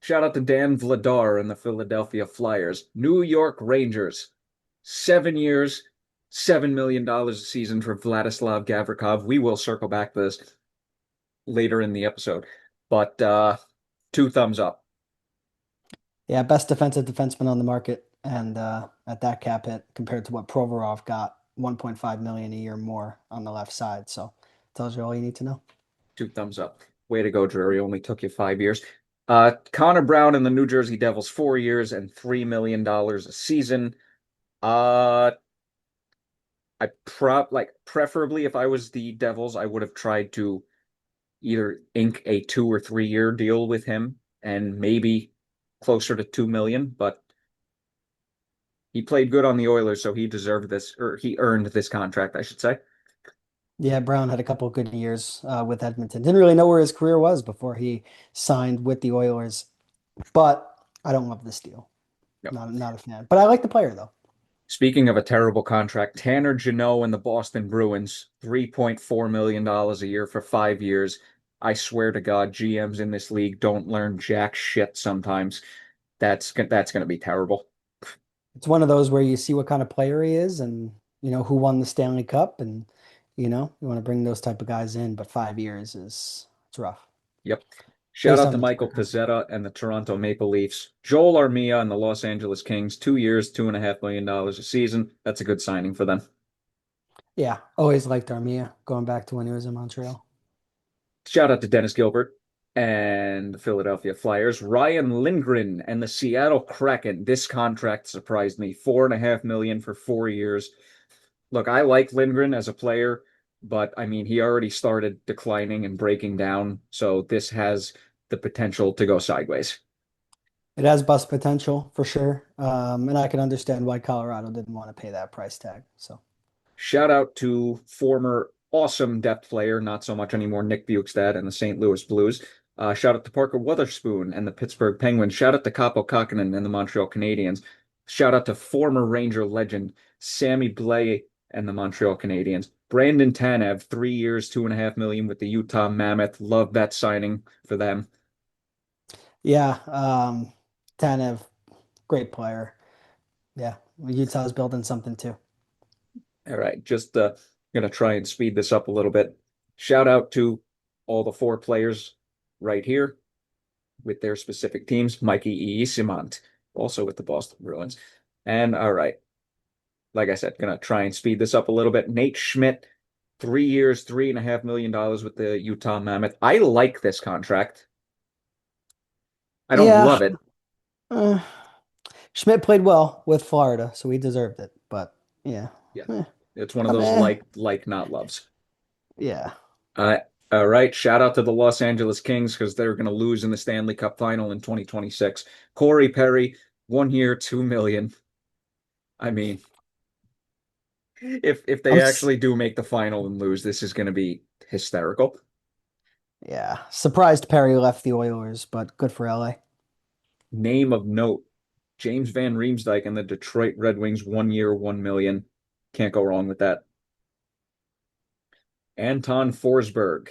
Shout out to Dan Vladar and the Philadelphia Flyers. New York Rangers. 7 years, $7 million a season for Vladislav Gavrikov. We will circle back to this later in the episode, but two thumbs up. Yeah, best defensive defenseman on the market. And at that cap hit compared to what Provorov got, 1.5 million a year more on the left side. So tells you all you need to know. Two thumbs up. Way to go, Drury. Only took you 5 years. Connor Brown and the New Jersey Devils, 4 years and $3 million a season. Uh, preferably if I was the Devils, I would have tried to either ink a 2 or 3 year deal with him and maybe closer to 2 million, but he played good on the Oilers, so he deserved this, or he earned this contract, I should say. Yeah, Brown had a couple of good years with Edmonton. Didn't really know where his career was before he signed with the Oilers, but I don't love this deal. Yep. Not a fan. But I like the player though. Speaking of a terrible contract, Tanner Jeannot and the Boston Bruins, $3.4 million a year for 5 years. I swear to God, GMs in this league don't learn jack shit sometimes. That's going to be terrible. It's one of those where you see what kind of player he is and who won the Stanley Cup and you want to bring those type of guys in, but 5 years is it's rough Yep. Shout based out on to the Michael current contract. Pezzetta and the Toronto Maple Leafs. Joel Armia and the Los Angeles Kings, 2 years, $2.5 million a season. That's a good signing for them. Yeah, always liked Armia going back to when he was in Montreal. Shout out to Dennis Gilbert and the Philadelphia Flyers. Ryan Lindgren and the Seattle Kraken. This contract surprised me. $4.5 million for 4 years. Look, I like Lindgren as a player, but I mean, he already started declining and breaking down, so this has the potential to go sideways. It has bust potential for sure. And I can understand why Colorado didn't want to pay that price tag. So Shout out to former awesome depth player, not so much anymore, Nick Bukestad and the St. Louis Blues. Shout out to Parker Wotherspoon and the Pittsburgh Penguins. Shout out to Capo Kakkonen and the Montreal Canadiens. Shout out to former Ranger legend Sammy Blais and the Montreal Canadiens. Brandon Tanev, 3 years, $2.5 million with the Utah Mammoth. Love that signing for them. yeah, Tanev, great player. Yeah, Utah's building something too. All right, just gonna try and speed this up a little bit. Shout out to all the four players right here with their specific teams. Mikey Eyssimont, also with the Boston Bruins. And all right, like I said, gonna try and speed this up a little bit. Nate Schmidt, 3 years, $3.5 million with the Utah Mammoth. I like this contract. I don't Yeah, love it. uh, Schmidt played well with Florida, so he deserved it. But yeah, Yeah, eh, it's one of I'm those like not loves. yeah. Uh, all right. Shout out to the Los Angeles Kings because they're going to lose in the Stanley Cup final in 2026. Corey Perry, 1 year, 2 million. I mean, if I'm they s- actually do make the final and lose, this is going to be hysterical. yeah, surprised Perry left the Oilers, but good for LA. Name of note: James Van Riemsdyk and the Detroit Red Wings, 1 year, 1 million. Can't go wrong with that. Anton Forsberg,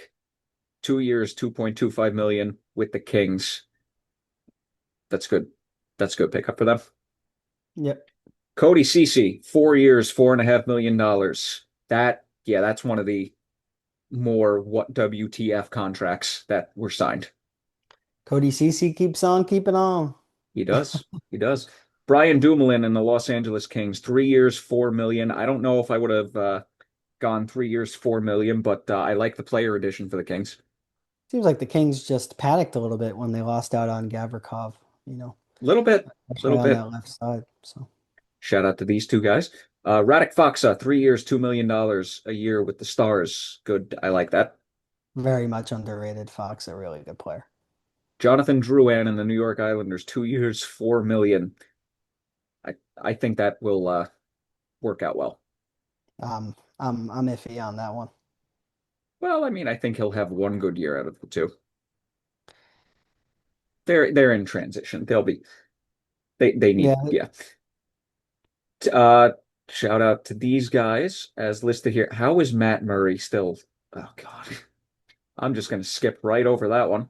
2 years, 2.25 million with the Kings. That's good. That's a good pickup for them. Yep. Cody Ceci, 4 years, $4.5 million. Yeah, that's one of the more what WTF contracts that were signed. Cody Ceci keeps on keeping on. He does. He does. Brian Dumoulin and the Los Angeles Kings, 3 years, 4 million. I don't know if I would have gone 3 years, 4 million, but I like the player addition for the Kings. Seems like the Kings just panicked a little bit when they lost out on Gavrikov, Little bit, especially little on bit. that left side. So Shout out to these two guys. Radek Faksa, 3 years, $2 million a year with the Stars. Good. I like that. very much underrated. Fox, a really good player. Jonathan Drouin and the New York Islanders, 2 years, 4 million. I think that will work out well. I'm iffy on that one. Well, I mean, I think he'll have one good year out of the two. They're in transition. They Yeah, need, yeah. Uh Shout out to these guys as listed here. How is Matt Murray still? Oh God. I'm just gonna skip right over that one.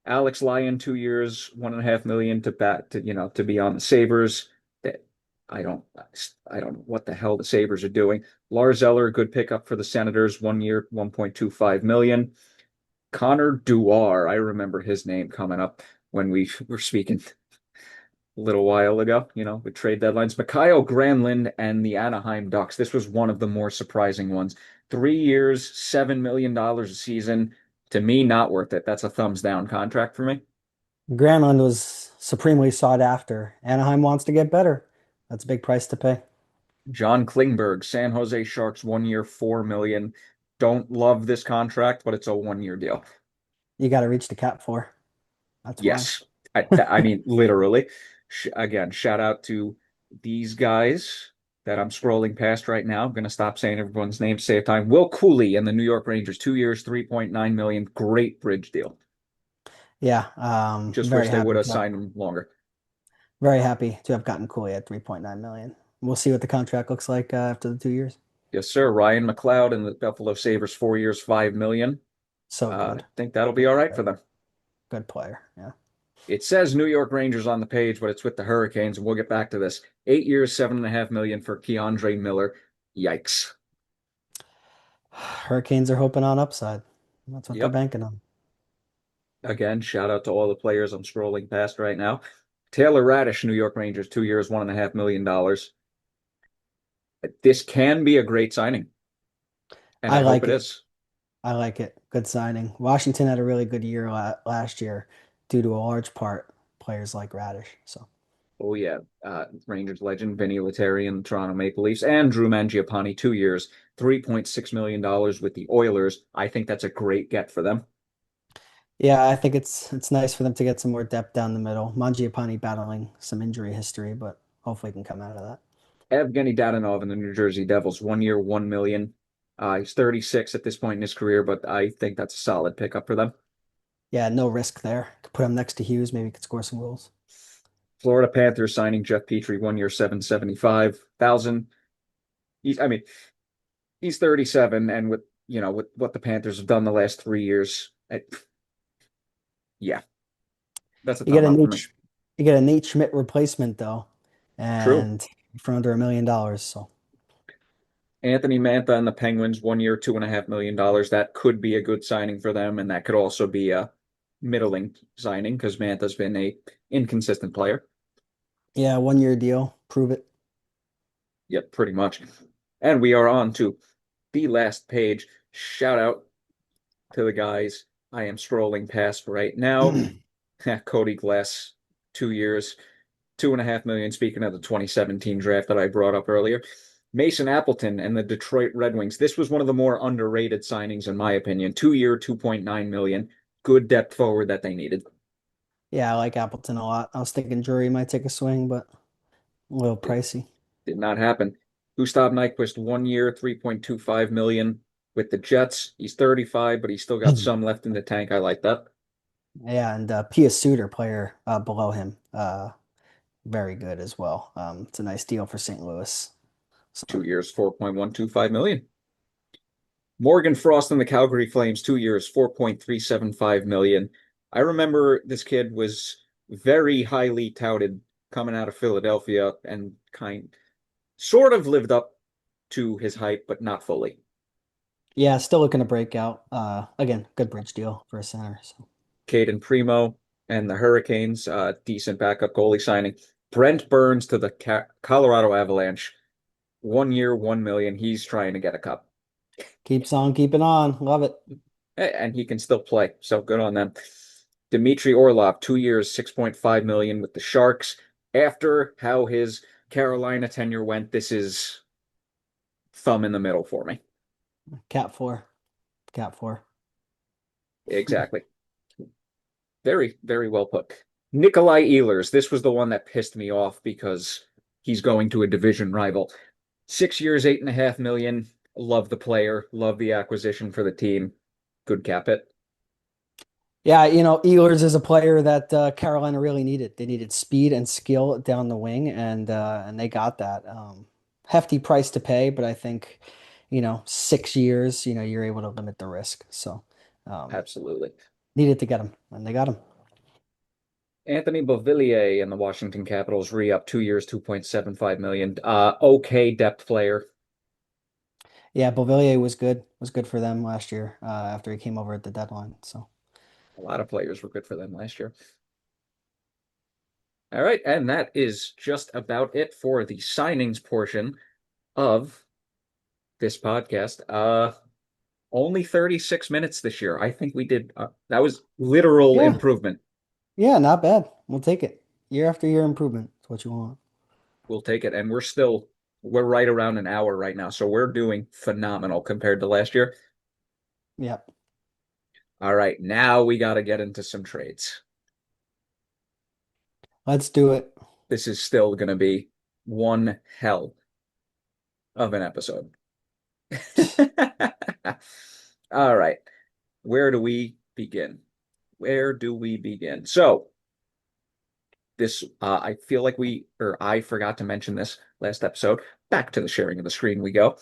Alex Lyon, 2 years, 1.5 million to bat to to be on the Sabres. That I don't I don't know what the hell the Sabres are doing. Lars Eller, good pickup for the Senators, 1 year, 1.25 million. Connor Duar, I remember his name coming up when we were speaking a little while ago, with trade deadlines. Mikhail Granlund and the Anaheim Ducks. This was one of the more surprising ones. 3 years, $7 million a season. To me, not worth it. That's a thumbs down contract for me. Granlund was supremely sought after. Anaheim wants to get better. That's a big price to pay. John Klingberg, San Jose Sharks, 1 year, 4 million. Don't love this contract, but it's a 1 year deal. You got to reach the cap for. That's why. Yes. I mean, literally. Again, shout out to these guys that I'm scrolling past right now. I'm going to stop saying everyone's name to save time. Will Cooley and the New York Rangers, 2 years, 3.9 million. Great bridge deal. Yeah, Just wish very they would happy have to have, signed him longer. very happy to have gotten Cooley at 3.9 million. We'll see what the contract looks like after the 2 years. Yes, sir. Ryan McLeod and the Buffalo Sabres, 4 years, 5 million. So I good. think that'll be all right for them. Good player. Yeah. It says New York Rangers on the page, but it's with the Hurricanes, and we'll get back to this. 8 years, 7.5 million for Keandre Miller. Yikes. Hurricanes are hoping on upside. That's what they're Yep. banking on. Again, shout out to all the players I'm scrolling past right now. Taylor Radish, New York Rangers, 2 years, $1.5 million. This can be a great signing, and I I hope like it it. is. I like it. Good signing. Washington had a really good year last year due to a large part players like Radish. So Oh yeah, Rangers legend Vinny Lettieri, Toronto Maple Leafs, and Drew Mangiapane, 2 years, $3.6 million with the Oilers. I think that's a great get for them. yeah, I think it's nice for them to get some more depth down the middle. Mangiapane battling some injury history, but hopefully he can come out of that. Evgeny Dadonov and the New Jersey Devils, 1 year, 1 million. He's 36 at this point in his career, but I think that's a solid pickup for them. Yeah, no risk there. Could put him next to Hughes, maybe he could score some goals. Florida Panthers signing Jeff Petrie, 1 year, 775,000. I mean, he's 37, and with what the Panthers have done the last 3 years, yeah, that's a You get thumb a up for me. You get a Nate Schmidt replacement though, True. and for under $1 million. So Anthony Mantha and the Penguins, 1 year, $2.5 million. That could be a good signing for them, and that could also be a middling signing because Mantha's been a inconsistent player. yeah, 1 year deal. Prove it. Yep, pretty much. And we are on to the last page. Shout out to the guys I am scrolling past right now. Cody Glass, 2 years, 2.5 million. Speaking of the 2017 draft that I brought up earlier, Mason Appleton and the Detroit Red Wings. This was one of the more underrated signings, in my opinion. 2 year, 2.9 million. Good depth forward that they needed. Yeah, I like Appleton a lot. I was thinking Drury might take a swing, but a little It pricey. did not happen. Gustav Nyquist, 1 year, 3.25 million with the Jets. He's 35, but he's still got some left in the tank. I like that. Yeah, and Pia Suter, player below him, very good as well. It's a nice deal for St. Louis. 2 years, 4.125 million. Morgan Frost and the Calgary Flames, 2 years, 4.375 million. I remember this kid was very highly touted coming out of Philadelphia and sort of lived up to his hype, but not fully. Yeah, still looking to break out. Again, good bridge deal for a center. So Caden Primo and the Hurricanes, decent backup goalie signing. Brent Burns to the Colorado Avalanche, 1 year, 1 million. He's trying to get a cup. keeps on keeping on. Love it. And he can still play. So good on them. Dmitry Orlov, 2 years, 6.5 million with the Sharks. After how his Carolina tenure went, this is thumb in the middle for me. Cat four. Cat four. Exactly. Very, very well put. Nikolai Ehlers, this was the one that pissed me off because he's going to a division rival. 6 years, 8.5 million. Love the player, love the acquisition for the team. Good cap it. Yeah, Ehlers is a player that Carolina really needed. They needed speed and skill down the wing, and they got that. Hefty price to pay, but I think, 6 years, you're able to limit the risk. So, um, Absolutely. needed to get him, and they got him. Anthony Beauvillier and the Washington Capitals re-up 2 years, 2.75 million. Okay depth player. Yeah, Beauvillier was good for them last year after he came over at the deadline. So, A lot of players were good for them last year. All right, and that is just about it for the signings portion of this podcast. Only 36 minutes this year. I think we did that was literal yeah, improvement. Yeah, not bad. We'll take it. Year after year improvement. That's what you want. We'll take it. And we're right around an hour right now. So we're doing phenomenal compared to last year. Yep. All right, now we got to get into some trades. Let's do it. This is still going to be one hell of an episode. All right, where do we begin? Where do we begin? So, I feel like I forgot to mention this last episode. Back to the sharing of the screen we go.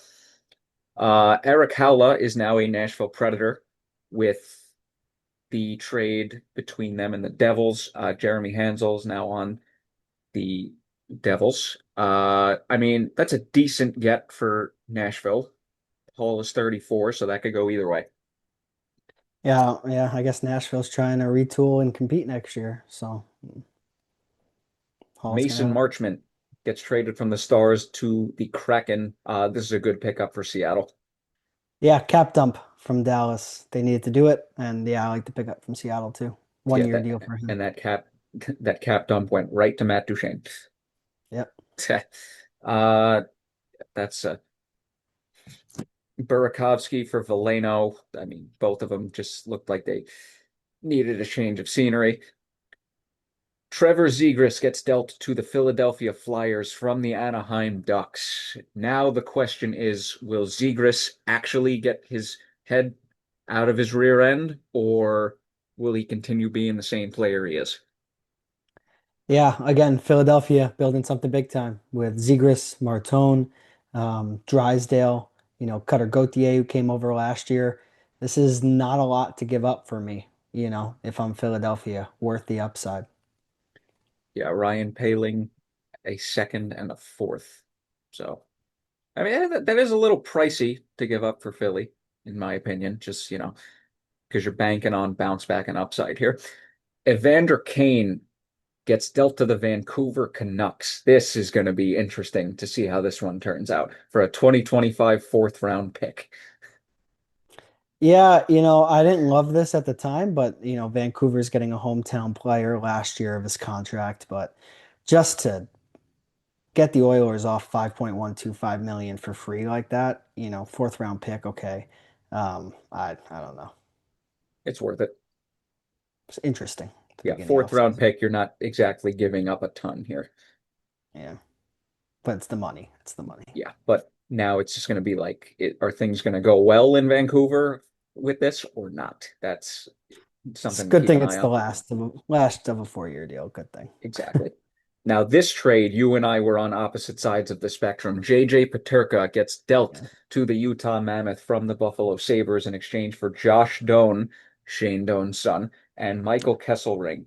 Eric Howla is now a Nashville Predator with the trade between them and the Devils. Jeremy Hansel's now on the Devils. I mean, that's a decent get for Nashville. Hall is 34, so that could go either way. Yeah, yeah. I guess Nashville's trying to retool and compete next year. So Hall's gonna Mason have. Marchment gets traded from the Stars to the Kraken. This is a good pickup for Seattle. Yeah, cap dump from Dallas. They needed to do it, and yeah, I like the pickup from Seattle too. One Yeah, year that deal for him. and that cap dump went right to Matt Duchene. Yep. uh, that's Burakovsky for Veleno. I mean, both of them just looked like they needed a change of scenery. Trevor Zegras gets dealt to the Philadelphia Flyers from the Anaheim Ducks. Now the question is, will Zegras actually get his head out of his rear end, or will he continue being the same player he is? Yeah, again, Philadelphia building something big time with Zegras, Martone, Drysdale, Cutter Gauthier, who came over last year. This is not a lot to give up for me, if I'm Philadelphia, worth the upside. Yeah, Ryan Paling, a second and a fourth. So, I mean, that is a little pricey to give up for Philly, in my opinion, just, because you're banking on bounce back and upside here. Evander Kane gets dealt to the Vancouver Canucks. This is going to be interesting to see how this one turns out for a 2025 fourth round pick. Yeah, I didn't love this at the time, but Vancouver's getting a hometown player last year of his contract, but just to get the Oilers off 5.125 million for free like that, fourth round pick, okay. I don't know. It's worth it. It's interesting at the Yeah, beginning of fourth the round offseason. pick, you're not exactly giving up a ton here. Yeah, but it's the money. It's the money. Yeah, but now it's just going to be like, are things going to go well in Vancouver with this or not? That's It's a something to good keep thing an eye it's the on. last of a 4 year deal. Good thing. Exactly. Now, this trade, you and I were on opposite sides of the spectrum. JJ Peterka gets dealt Yeah. to the Utah Mammoth from the Buffalo Sabres in exchange for Josh Doan, Shane Doan's son, and Michael Kesselring.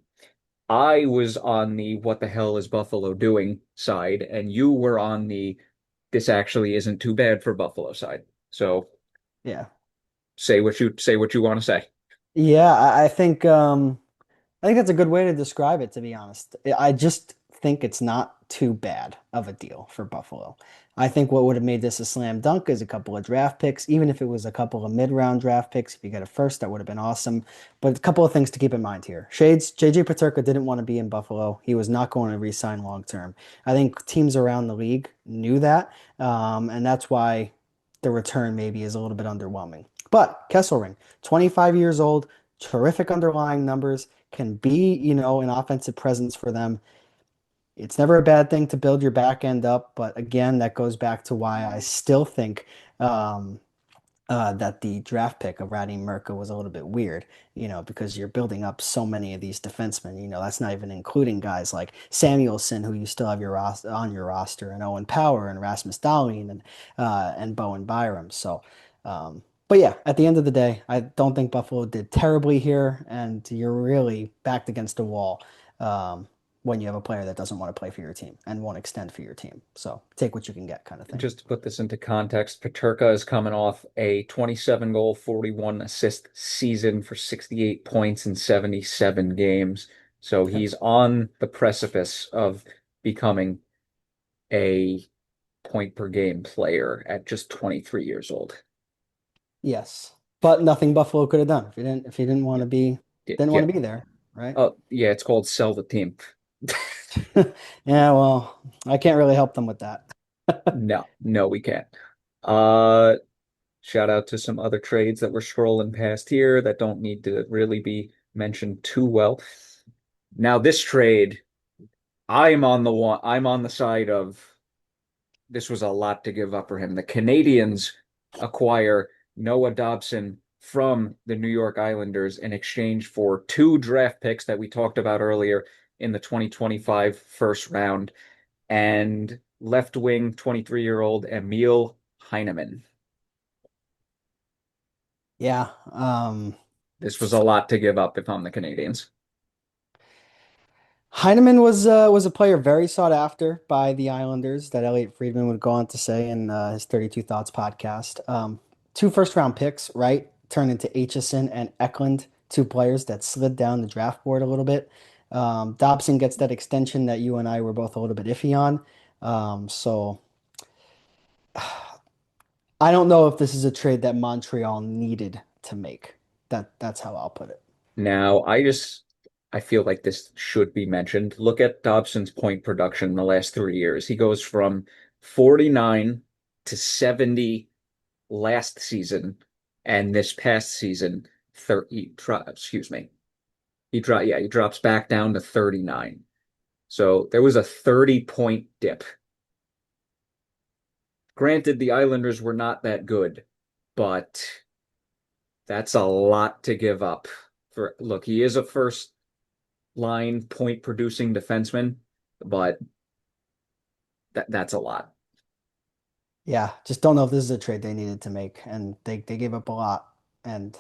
I was on the what the hell is Buffalo doing side, and you were on the this actually isn't too bad for Buffalo side. So Yeah. say what you want to say. Yeah, I think that's a good way to describe it, to be honest. I just think it's not too bad of a deal for Buffalo. I think what would have made this a slam dunk is a couple of draft picks, even if it was a couple of mid-round draft picks. If you get a first, that would have been awesome. But a couple of things to keep in mind here. Shades, JJ Peterka didn't want to be in Buffalo. He was not going to re-sign long term. I think teams around the league knew that, and that's why the return maybe is a little bit underwhelming. But Kesselring, 25 years old, terrific underlying numbers, can be, an offensive presence for them. It's never a bad thing to build your back end up, but again, that goes back to why I still think um, that the draft pick of Rodney Merca was a little bit weird, because you're building up so many of these defensemen. That's not even including guys like Samuelson, who you still have on your roster, and Owen Power and Rasmus Dahlin and Bowen Byram. So, but yeah, at the end of the day, I don't think Buffalo did terribly here, and you're really backed against a wall. Um, when you have a player that doesn't want to play for your team and won't extend for your team. So take what you can get kind of thing. Just to put this into context, Peterka is coming off a 27 goal, 41 assist season for 68 points in 77 games. So Yep. he's on the precipice of becoming a point per game player at just 23 years old. Yes. But nothing Buffalo could have done if he didn't want Yeah, to be yeah, didn't yeah. want to be there. right? Oh, yeah, it's called Sell the Team. Yeah, well, I can't really help them with that. No, no, we can't. Uh, Shout out to some other trades that we're scrolling past here that don't need to really be mentioned too well. Now, this trade, I'm on the side of this was a lot to give up for him. The Canadians acquire Noah Dobson from the New York Islanders in exchange for two draft picks that we talked about earlier in the 2025 first round and left wing 23-year-old Emil Heineman. Yeah. This was a lot to give up if I'm the Canadians. Heineman was a player very sought after by the Islanders that Elliot Friedman would go on to say in his 32 Thoughts podcast. Two first round picks, right? Turned into Aitchison and Eklund, two players that slid down the draft board a little bit. Dobson gets that extension that you and I were both a little bit iffy on. So I don't know if this is a trade that Montreal needed to make. That's how I'll put it. Now, I feel like this should be mentioned. Look at Dobson's point production in the last 3 years. He goes from 49 to 70 last season, and this past season, 30, excuse me. He drops back down to 39. So there was a 30-point dip. Granted, the Islanders were not that good, but that's a lot to give up. Look, he is a first line point producing defenseman, but that's a lot. Yeah, just don't know if this is a trade they needed to make, and they gave up a lot, and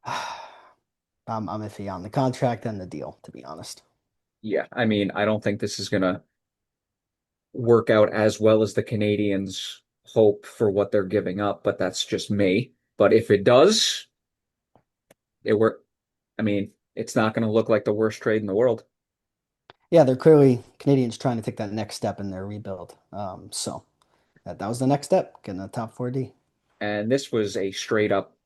I'm iffy on the contract and the deal, to be honest. Yeah, I mean, I don't think this is gonna work out as well as the Canadians hope for what they're giving up, but that's just me. But if it does, it work. I mean, it's not going to look like the worst trade in the world. Yeah, they're clearly Canadians trying to take that next step in their rebuild. So that was the next step, getting the top 4D. And this was a straight up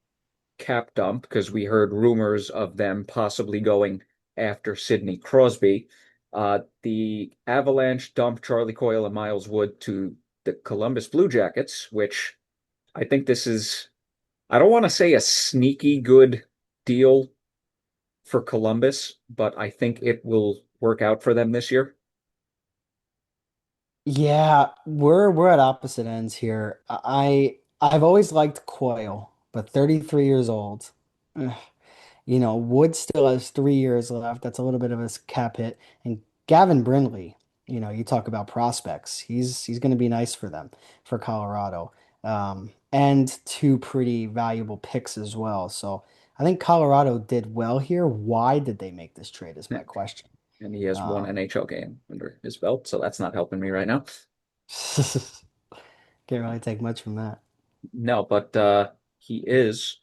cap dump because we heard rumors of them possibly going after Sidney Crosby. The Avalanche dumped Charlie Coyle and Miles Wood to the Columbus Blue Jackets, which I think this is, I don't want to say a sneaky good deal for Columbus, but I think it will work out for them this year. Yeah, we're at opposite ends here. I've always liked Coyle, but 33 years old. Ugh. Wood still has 3 years left. That's a little bit of a cap hit. And Gavin Brindley, you talk about prospects. He's going to be nice for them, for Colorado. And two pretty valuable picks as well. So I think Colorado did well here. Why did they make this trade is my question. And he has one Um, NHL game under his belt, so that's not helping me right now. can't really take much from that. No, but he is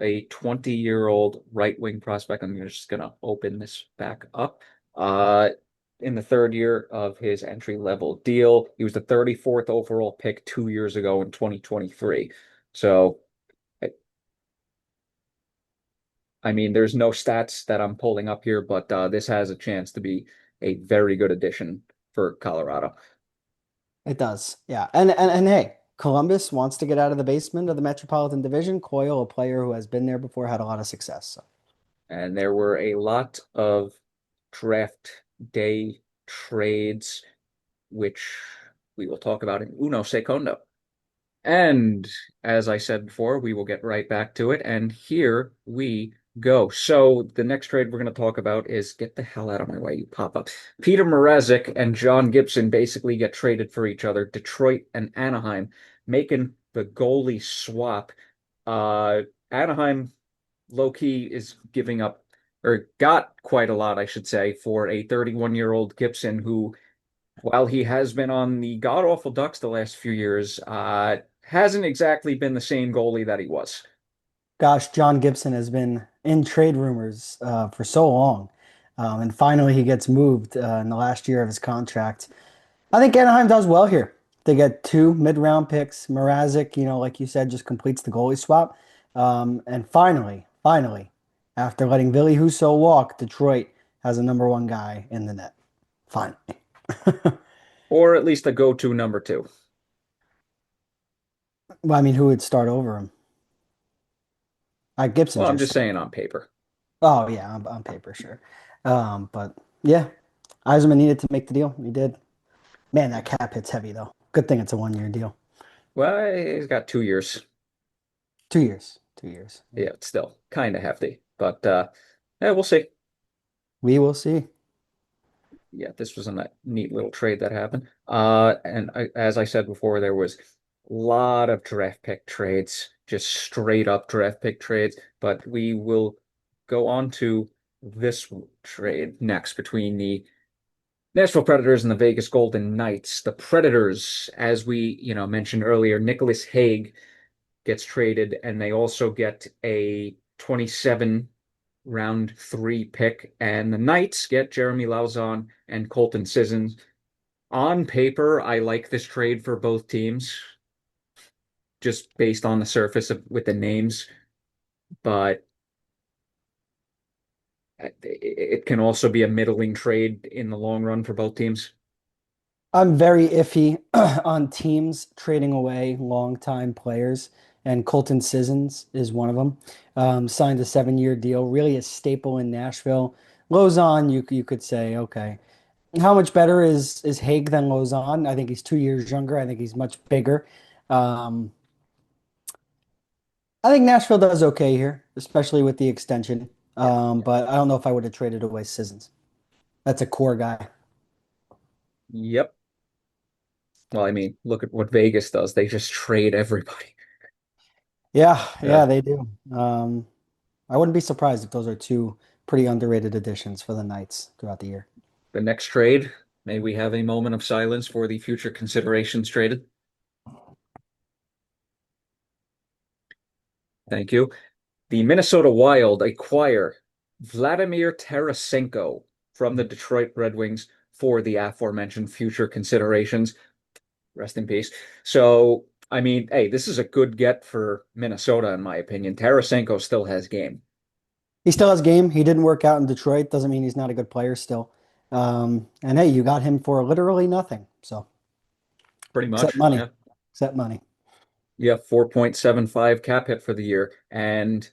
a 20-year-old right wing prospect. I'm just gonna open this back up. Uh, in the third year of his entry level deal, he was the 34th overall pick 2 years ago in 2023. So, I, I mean, there's no stats that I'm pulling up here, but this has a chance to be a very good addition for Colorado. It does. Yeah. And hey, Columbus wants to get out of the basement of the Metropolitan Division. Coyle, a player who has been there before, had a lot of success. So And there were a lot of draft day trades, which we will talk about in uno secondo. And as I said before, we will get right back to it. And here we go. So the next trade we're going to talk about is get the hell out of my way, you pop up. Peter Mrazek and John Gibson basically get traded for each other. Detroit and Anaheim making the goalie swap. Anaheim low key is giving up or got quite a lot, I should say, for a 31-year-old Gibson who, while he has been on the god-awful Ducks the last few years, hasn't exactly been the same goalie that he was. gosh, John Gibson has been in trade rumors for so long. And finally he gets moved in the last year of his contract. I think Anaheim does well here. They get two mid-round picks. Mrazek, like you said, just completes the goalie swap. And finally, After letting Billy Husso walk, Detroit has a number one guy in the net. Finally. Or at least a go-to number two. Well, I mean, who would start over him? Gibson Well, I'm just just started. saying on paper. Oh yeah, on paper, sure. But yeah, Eiserman needed to make the deal. He did. Man, that cap hit's heavy though. Good thing it's a 1 year deal. Well, he's got 2 years. 2 years. 2 years. Yeah. Yeah, it's still kind of hefty, but yeah, we'll see. We will see. Yeah, this was a neat little trade that happened. As I said before, there was a lot of draft pick trades, just straight up draft pick trades. But we will go on to this trade next between the Nashville Predators and the Vegas Golden Knights. The Predators, as we, mentioned earlier, Nicholas Hague gets traded, and they also get a 27 round three pick, and the Knights get Jeremy Lauzon and Colton Sissons. On paper, I like this trade for both teams, just based on the surface with the names, but it can also be a middling trade in the long run for both teams. I'm very iffy on teams trading away longtime players, and Colton Sissons is one of them. Signed a 7 year deal, really a staple in Nashville. Lozon, you could say, okay, how much better is Haig than Lozon? I think he's 2 years younger. I think he's much bigger. Um, I think Nashville does okay here, especially with the extension. Yeah. But I don't know if I would have traded away Sissons. That's a core guy. Yep. Well, I mean, look at what Vegas does. They just trade everybody. Yeah, Uh, yeah, they do. I wouldn't be surprised if those are two pretty underrated additions for the Knights throughout the year. the next trade, may we have a moment of silence for the future considerations traded? Thank you. The Minnesota Wild acquire Vladimir Tarasenko from the Detroit Red Wings for the aforementioned future considerations. Rest in peace. So, I mean, hey, this is a good get for Minnesota, in my opinion. Tarasenko still has game, He still has game. He didn't work out in Detroit. Doesn't mean he's not a good player still. And hey, you got him for literally nothing. So pretty except much. money, Yeah. except money. Yeah, 4.75 cap hit for the year. And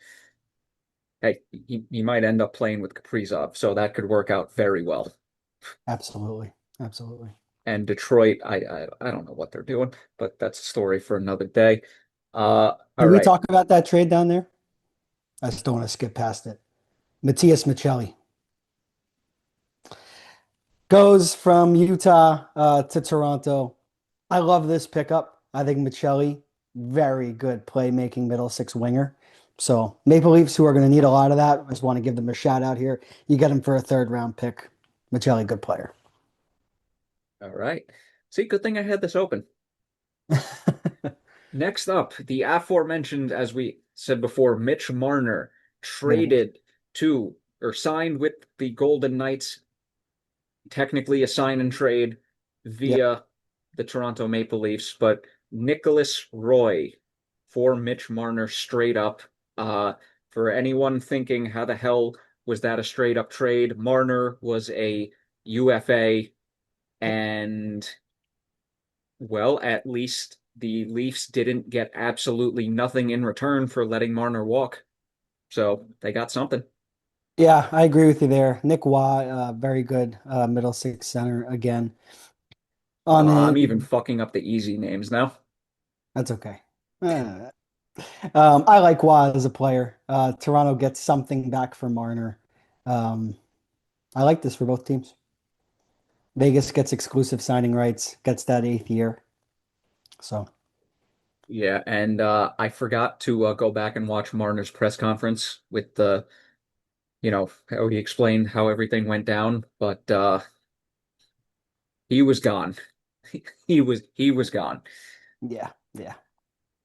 hey, he might end up playing with Kaprizov, so that could work out very well. Absolutely, absolutely. And Detroit, I don't know what they're doing, but that's a story for another day. All Can we right. talk about that trade down there? I just don't want to skip past it. Matthias Michelli goes from Utah to Toronto. I love this pickup. I think Michelli, very good playmaking middle six winger. So Maple Leafs, who are going to need a lot of that, I just want to give them a shout out here. You get him for a third round pick. Michelli, good player. All right. See, good thing I had this open. Next up, the aforementioned, as we said before, Mitch Marner Mhm. traded to or signed with the Golden Knights, technically a sign and trade Yep. via the Toronto Maple Leafs, but Nicholas Roy for Mitch Marner straight up. Uh, for anyone thinking, how the hell was that a straight up trade? Marner was a UFA, Yep. and well, at least the Leafs didn't get absolutely nothing in return for letting Marner walk. So they got something. Yeah, I agree with you there. Nick Waugh, very good middle six center again. On I'm the, even fucking up the easy names now. that's okay. Uh, I like Waugh as a player. Toronto gets something back for Marner. Um, I like this for both teams. Vegas gets exclusive signing rights, gets that 8th year. So Yeah, and I forgot to go back and watch Marner's press conference with how he explained how everything went down, but he was gone. He was gone. yeah, yeah,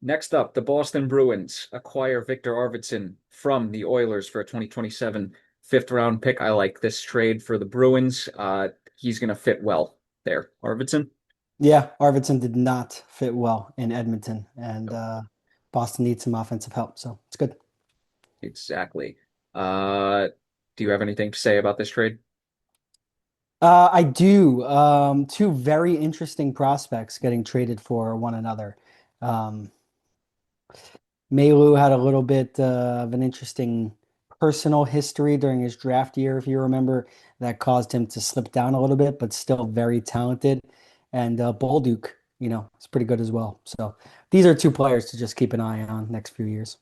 Next up, the Boston Bruins acquire Victor Arvidsson from the Oilers for a 2027 fifth round pick. I like this trade for the Bruins. He's going to fit well there. Arvidsson? yeah. Arvidsson did not fit well in Edmonton, and Nope, Boston needs some offensive help. So it's good. exactly. Uh, do you have anything to say about this trade? I do. Two very interesting prospects getting traded for one another. Um, Maylou had a little bit of an interesting personal history during his draft year, if you remember, that caused him to slip down a little bit, but still very talented. And Bolduc, is pretty good as well. So these are two players to just keep an eye on next few years.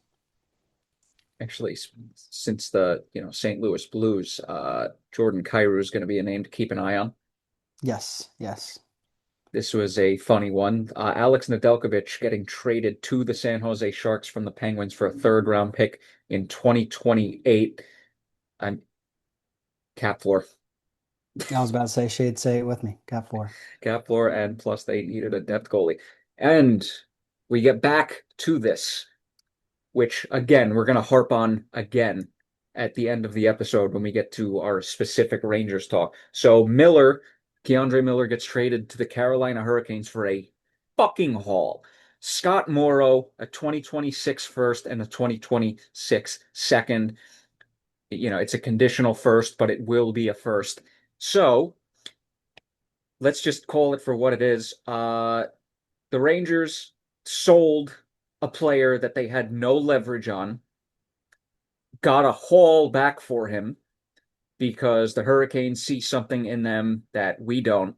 Actually, since the St. Louis Blues, Jordan Kyrou is going to be a name to keep an eye on. Yes, yes. This was a funny one. Alex Nedeljkovic getting traded to the San Jose Sharks from the Penguins for a third round pick in 2028. I'm cap floor, I was about to say, Shade, say it with me. Got four. cap floor, and plus they needed a depth goalie. And we get back to this, which again, we're going to harp on again at the end of the episode when we get to our specific Rangers talk. So Keandre Miller gets traded to the Carolina Hurricanes for a fucking haul. Scott Morrow, a 2026 first and a 2026 second. It's a conditional first, but it will be a first. So let's just call it for what it is. The Rangers sold a player that they had no leverage on, got a haul back for him because the Hurricanes see something in them that we don't.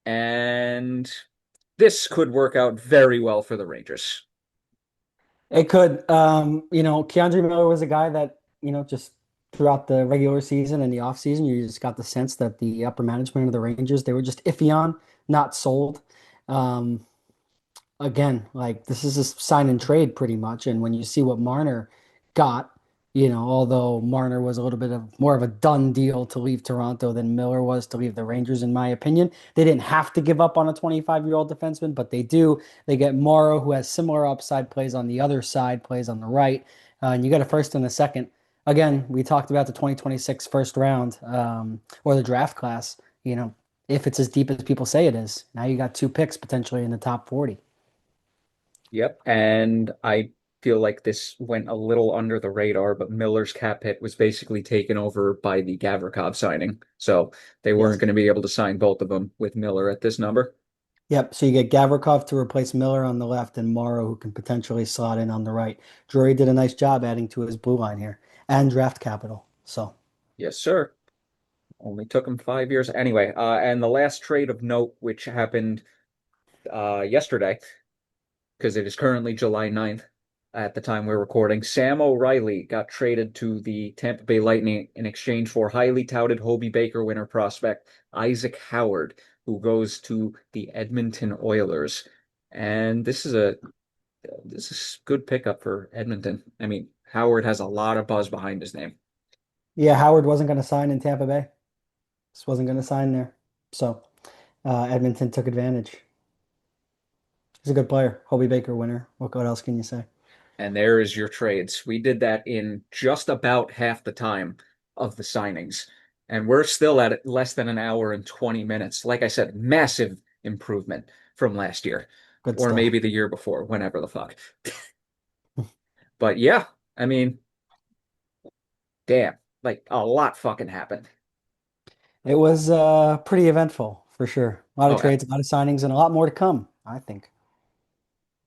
And this could work out very well for the Rangers. It could. Keandre Miller was a guy that, just throughout the regular season and the offseason, you just got the sense that the upper management of the Rangers, they were just iffy on, not sold. Um, Again, like this is a sign and trade pretty much. And when you see what Marner got, although Marner was a little bit of more of a done deal to leave Toronto than Miller was to leave the Rangers, in my opinion. They didn't have to give up on a 25-year-old defenseman, but they do. They get Morrow, who has similar upside, plays on the other side, plays on the right. And you get a first and a second. Again, we talked about the 2026 first round, or the draft class, if it's as deep as people say it is. Now you got two picks potentially in the top 40. Yep. And I feel like this went a little under the radar, but Miller's cap hit was basically taken over by the Gavrikov signing. So they weren't Yes. going to be able to sign both of them with Miller at this number. Yep. So you get Gavrikov to replace Miller on the left and Morrow, who can potentially slot in on the right. Drury did a nice job adding to his blue line here and draft capital. So Yes, sir. Only took him 5 years. Anyway, and the last trade of note, which happened yesterday, because it is currently July 9th at the time we're recording. Sam O'Reilly got traded to the Tampa Bay Lightning in exchange for highly touted Hobie Baker winner prospect Isaac Howard, who goes to the Edmonton Oilers. And this is good pickup for Edmonton. I mean, Howard has a lot of buzz behind his name. yeah, Howard wasn't going to sign in Tampa Bay. Just wasn't going to sign there. So Edmonton took advantage. He's a good player. Hobie Baker winner. What else can you say? And there is your trades. We did that in just about half the time of the signings. And we're still at less than an hour and 20 minutes. Like I said, massive improvement from last year, Good or stuff. maybe the year before, whenever the fuck. But yeah, I mean, damn, like a lot fucking happened. It was pretty eventful for sure. A lot of Oh, trades, a lot of signings, and a lot more to come, I think.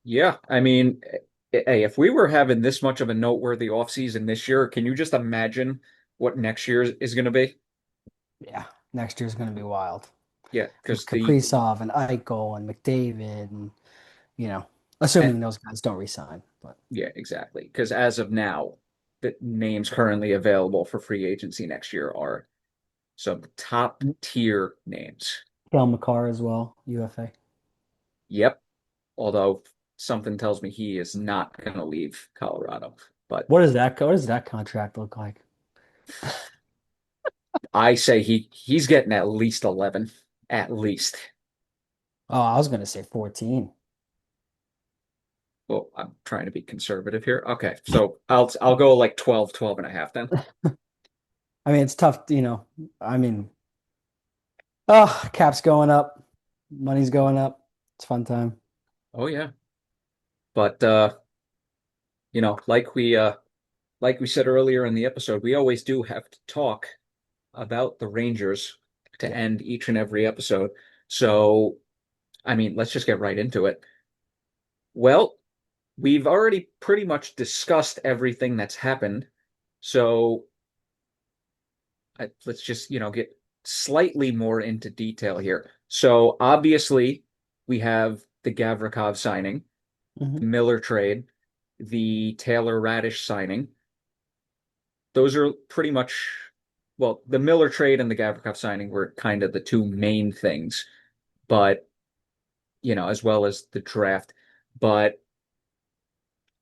yeah. I mean, hey, if we were having this much of a noteworthy offseason this year, can you just imagine what next year is going to be? Yeah, next year's going to be wild. Yeah, With because Kaprizov and Eichel and McDavid and you know, eh, assuming those guys don't resign. But yeah, exactly. Because as of now, the names currently available for free agency next year are some top tier names. Cale Makar as well, UFA. Yep. Although something tells me he is not going to leave Colorado. But What does that contract look like? I say he's getting at least 11, at least. Oh, I was gonna say 14. Well, I'm trying to be conservative here. Okay, so I'll go like 12, 12 and a half then. I mean, it's tough, I mean, oh, cap's going up, money's going up. It's fun time. Oh yeah. But like we like we said earlier in the episode, we always do have to talk about the Rangers to Yeah. end each and every episode. So, I mean, let's just get right into it. Well, we've already pretty much discussed everything that's happened. So, let's just, get slightly more into detail here. So, obviously, we have the Gavrikov signing, the Hmm. Miller trade, the Taylor Radish signing. Those are pretty much, well, the Miller trade and the Gavrikov signing were kind of the two main things, but, as well as the draft. But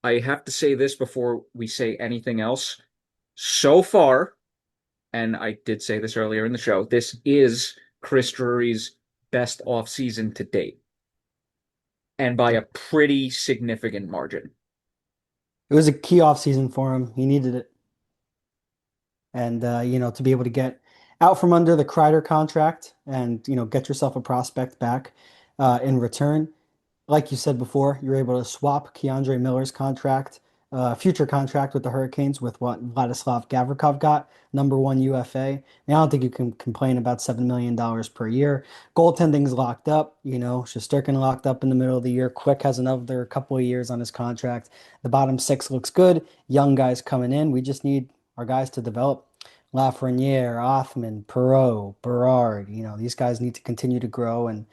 I have to say this before we say anything else. So far, and I did say this earlier in the show, this is Chris Drury's best offseason to date, and by a pretty significant margin. It was a key offseason for him. He needed it. And to be able to get out from under the Kreider contract and get yourself a prospect back in return. Like you said before, you're able to swap Keandre Miller's contract, future contract with the Hurricanes with what Vladislav Gavrikov got, number one UFA. And I don't think you can complain about $7 million per year. Goaltending's locked up, Shesterkin locked up in the middle of the year. Quick has another couple of years on his contract. The bottom six looks good. Young guys coming in. We just need our guys to develop. Lafreniere, Othman, Perreault, Berard, these guys need to continue to grow and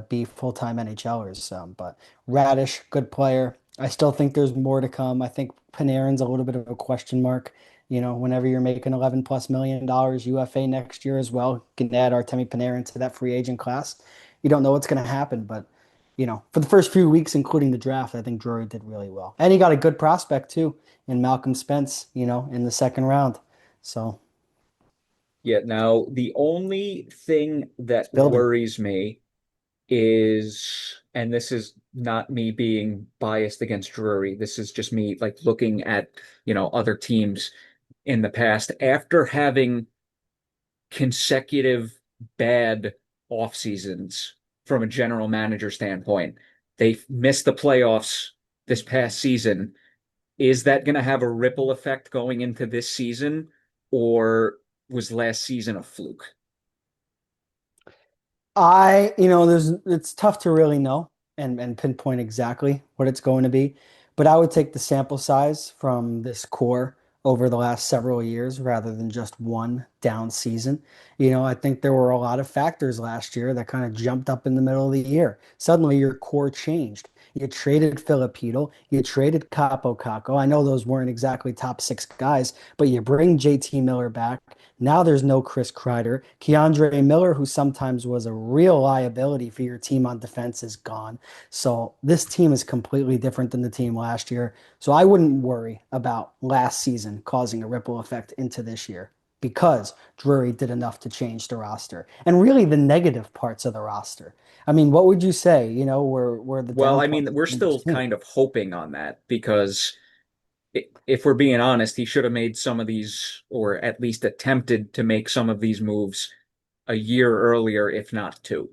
be full-time NHLers. But Radish, good player. I still think there's more to come. I think Panarin's a little bit of a question mark. Whenever you're making 11 plus $1 million UFA next year as well, you can add Artemi Panarin to that free agent class. You don't know what's going to happen, but for the first few weeks, including the draft, I think Drury did really well, and he got a good prospect too in Malcolm Spence. In the second round, so Yeah, now the only thing it's that building. worries me is, and this is not me being biased against Drury, this is just me like looking at, other teams in the past after having consecutive bad off seasons from a general manager standpoint. They missed the playoffs this past season. Is that going to have a ripple effect going into this season, or was last season a fluke? It's tough to really know and pinpoint exactly what it's going to be, but I would take the sample size from this core over the last several years rather than just one down season. I think there were a lot of factors last year that kind of jumped up in the middle of the year. Suddenly your core changed. You traded Filipino, you traded Capo Caco. I know those weren't exactly top six guys, but you bring JT Miller back. Now there's no Chris Kreider. Keandre Miller, who sometimes was a real liability for your team on defense, is gone. So this team is completely different than the team last year. So I wouldn't worry about last season causing a ripple effect into this year because Drury did enough to change the roster and really the negative parts of the roster. I mean, what would you say, were the Well, down I parts mean, of we're the Rangers still team? kind of hoping on that because if we're being honest, he should have made some of these, or at least attempted to make some of these moves a year earlier, if not two.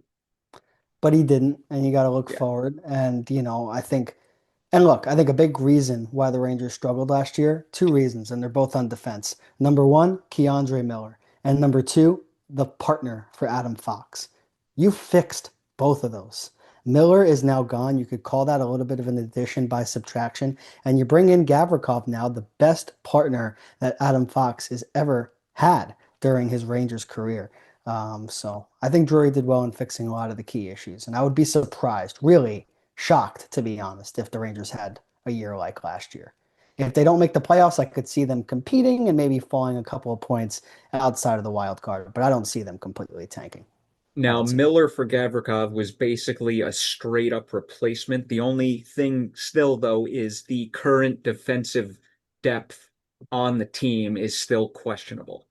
But he didn't, and you got to look Yeah. forward. And, I think a big reason why the Rangers struggled last year, two reasons, and they're both on defense. Number one, Keandre Miller. And number two, the partner for Adam Fox. You fixed both of those. Miller is now gone. You could call that a little bit of an addition by subtraction. And you bring in Gavrikov now, the best partner that Adam Fox has ever had during his Rangers career. So I think Drury did well in fixing a lot of the key issues. And I would be surprised, really shocked, to be honest, if the Rangers had a year like last year. If they don't make the playoffs, I could see them competing and maybe falling a couple of points outside of the wild card, but I don't see them completely tanking. I Now, don't see it. Miller for Gavrikov was basically a straight up replacement. The only thing still, though, is the current defensive depth on the team is still questionable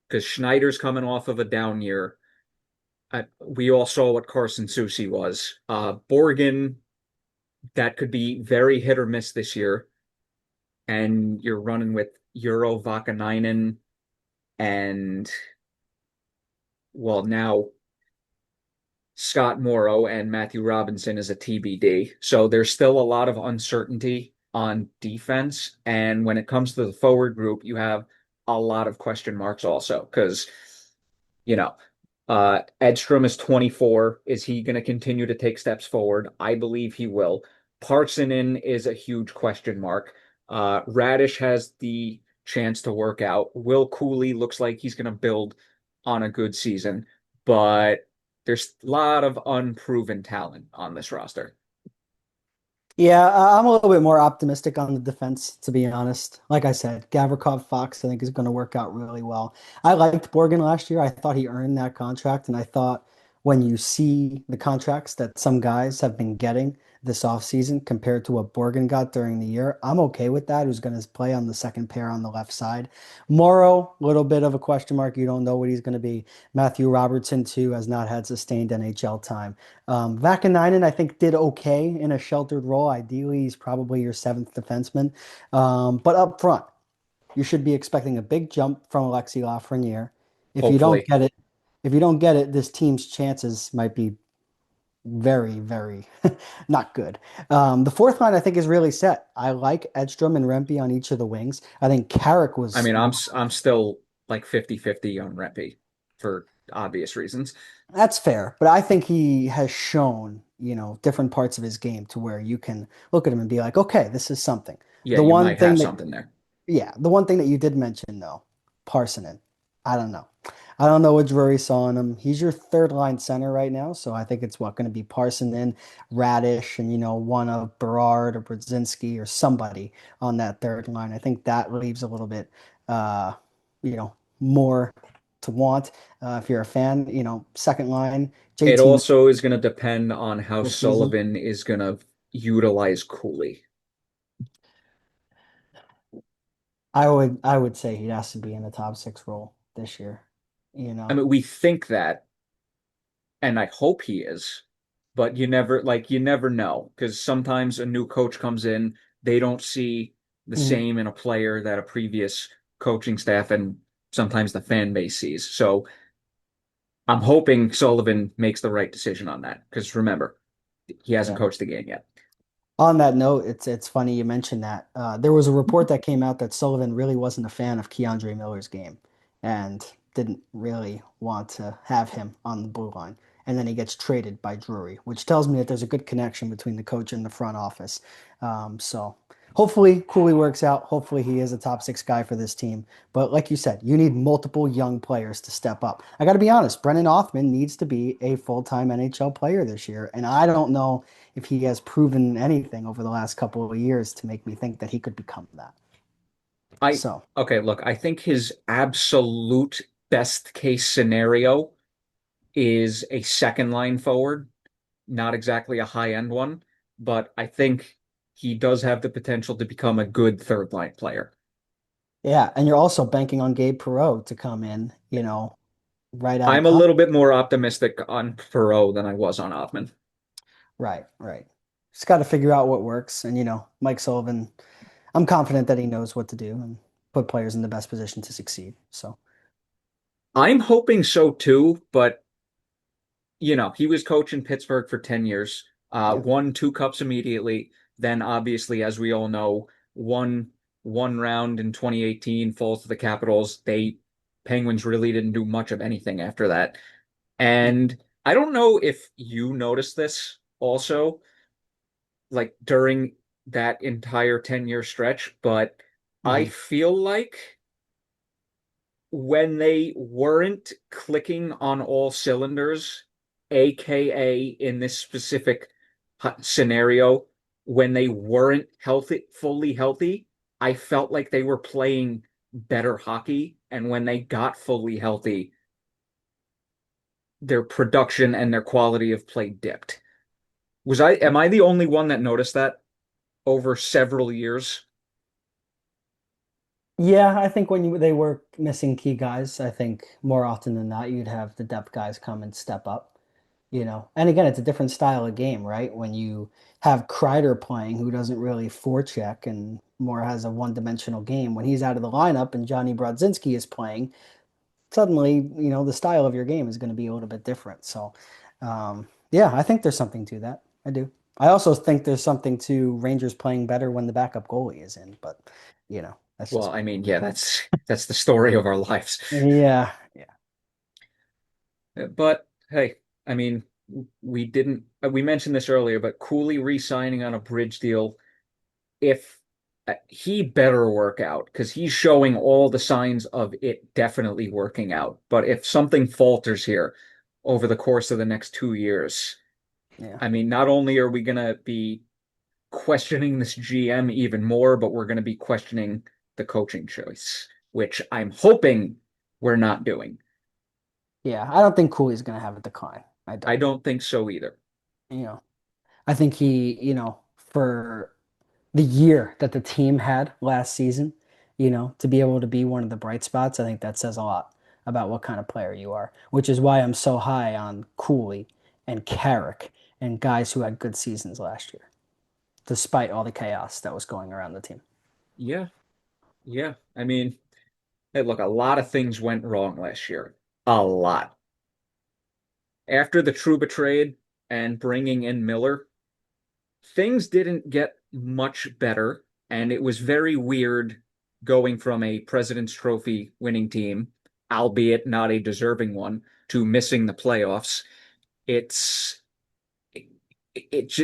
because Schneider's coming off of a down year. We all saw what Carson Soucy was. Borgen, that could be very hit or miss this year. And you're running with Euro Vakanainen and, well, now Scott Morrow and Matthew Robinson is a TBD. So there's still a lot of uncertainty on defense. And when it comes to the forward group, you have a lot of question marks also because, you know, Edstrom is 24. Is he going to continue to take steps forward? I believe he will. Parsonen is a huge question mark. Radish has the chance to work out. Will Cooley looks like he's going to build on a good season, but there's a lot of unproven talent on this roster. Yeah, I'm a little bit more optimistic on the defense, to be honest. Like I said, Gavrikov Fox, I think is going to work out really well. I liked Borgen last year. I thought he earned that contract, and I thought when you see the contracts that some guys have been getting this offseason compared to what Borgen got during the year, I'm okay with that. Who's going to play on the second pair on the left side? Morrow, a little bit of a question mark. You don't know what he's going to be. Matthew Robertson, too, has not had sustained NHL time. Vakanainen, I think, did okay in a sheltered role. Ideally, he's probably your seventh defenseman. But up front, you should be expecting a big jump from Alexi Lafreniere. If you don't Hopefully. get it, if you don't get it, this team's chances might be very, very not good. The fourth line, I think, is really set. I like Edstrom and Rempe on each of the wings. I think Carrick I was mean, I'm still like 50-50 on Reppy for obvious reasons. That's fair, but I think he has shown, different parts of his game to where you can look at him and be like, okay, this is something. Yeah, The you one might thing have that, something there. yeah, the one thing that you did mention though, Parsonen, I don't know. I don't know what Drury saw in him. He's your third line center right now, so I think it's what going to be Parsonen, Radish, and one of Berard or Brzezinski or somebody on that third line. I think that leaves a little bit, more to want. If you're a fan, second line, It JT also is going to depend on how full season. Sullivan is going to utilize Cooley. I would say he has to be in the top six role this year. You I know. mean, we think that, and I hope he is, but you never know because sometimes a new coach comes in, they don't see the Mhm. same in a player that a previous coaching staff and sometimes the fan base sees. So I'm hoping Sullivan makes the right decision on that because remember, he hasn't Yeah. coached the game yet. On that note, it's funny you mentioned that. There was a report that came out that Sullivan really wasn't a fan of Keandre Miller's game and didn't really want to have him on the blue line. And then he gets traded by Drury, which tells me that there's a good connection between the coach and the front office. So hopefully Cooley works out. Hopefully he is a top six guy for this team. But like you said, you need multiple young players to step up. I got to be honest, Brennan Othman needs to be a full-time NHL player this year. And I don't know if he has proven anything over the last couple of years to make me think that he could become that. I So, okay, look, I think his absolute best case scenario is a second line forward, not exactly a high end one, but I think he does have the potential to become a good third line player. yeah, and you're also banking on Gabe Perreault to come in, right out of I'm a college. little bit more optimistic on Perot than I was on Othman. Right, right. Just got to figure out what works. And, Mike Sullivan, I'm confident that he knows what to do and put players in the best position to succeed. So, I'm hoping so too, but he was coaching Pittsburgh for 10 years, yeah. won two cups immediately. Then, obviously, as we all know, won one round in 2018, falls to the Capitals. Penguins really didn't do much of anything after that. And I don't know if you noticed this also, like during that entire 10-year stretch, but I Mhm. feel like when they weren't clicking on all cylinders, aka in this specific scenario, when they weren't fully healthy, I felt like they were playing better hockey. And when they got fully healthy, their production and their quality of play dipped. Am I the only one that noticed that over several years? Yeah, I think when they were missing key guys, I think more often than not, you'd have the depth guys come and step up. And again, it's a different style of game, right? When you have Kreider playing, who doesn't really forecheck and more has a one-dimensional game, when he's out of the lineup and Johnny Brodzinski is playing, suddenly, the style of your game is going to be a little bit different. So, yeah, I think there's something to that. I do. I also think there's something to Rangers playing better when the backup goalie is in, but that's Well, just I me. mean, yeah, that's the story of our lives. Yeah, yeah, But hey, I mean, we didn't we mentioned this earlier, but Cooley re-signing on a bridge deal, if he better work out because he's showing all the signs of it definitely working out. But if something falters here over the course of the next 2 years, yeah, I mean, not only are we gonna be questioning this GM even more, but we're gonna be questioning the coaching choice, which I'm hoping we're not doing. yeah. I don't think Cooley's gonna have a decline. I I don't. don't think so either. You know, I think for the year that the team had last season, to be able to be one of the bright spots, I think that says a lot about what kind of player you are, which is why I'm so high on Cooley and Carrick and guys who had good seasons last year, despite all the chaos that was going around the team. Yeah, yeah. I mean, hey, look, a lot of things went wrong last year. A lot. After the Trouba trade and bringing in Miller, things didn't get much better, and it was very weird going from a President's Trophy winning team, albeit not a deserving one, to missing the playoffs. It's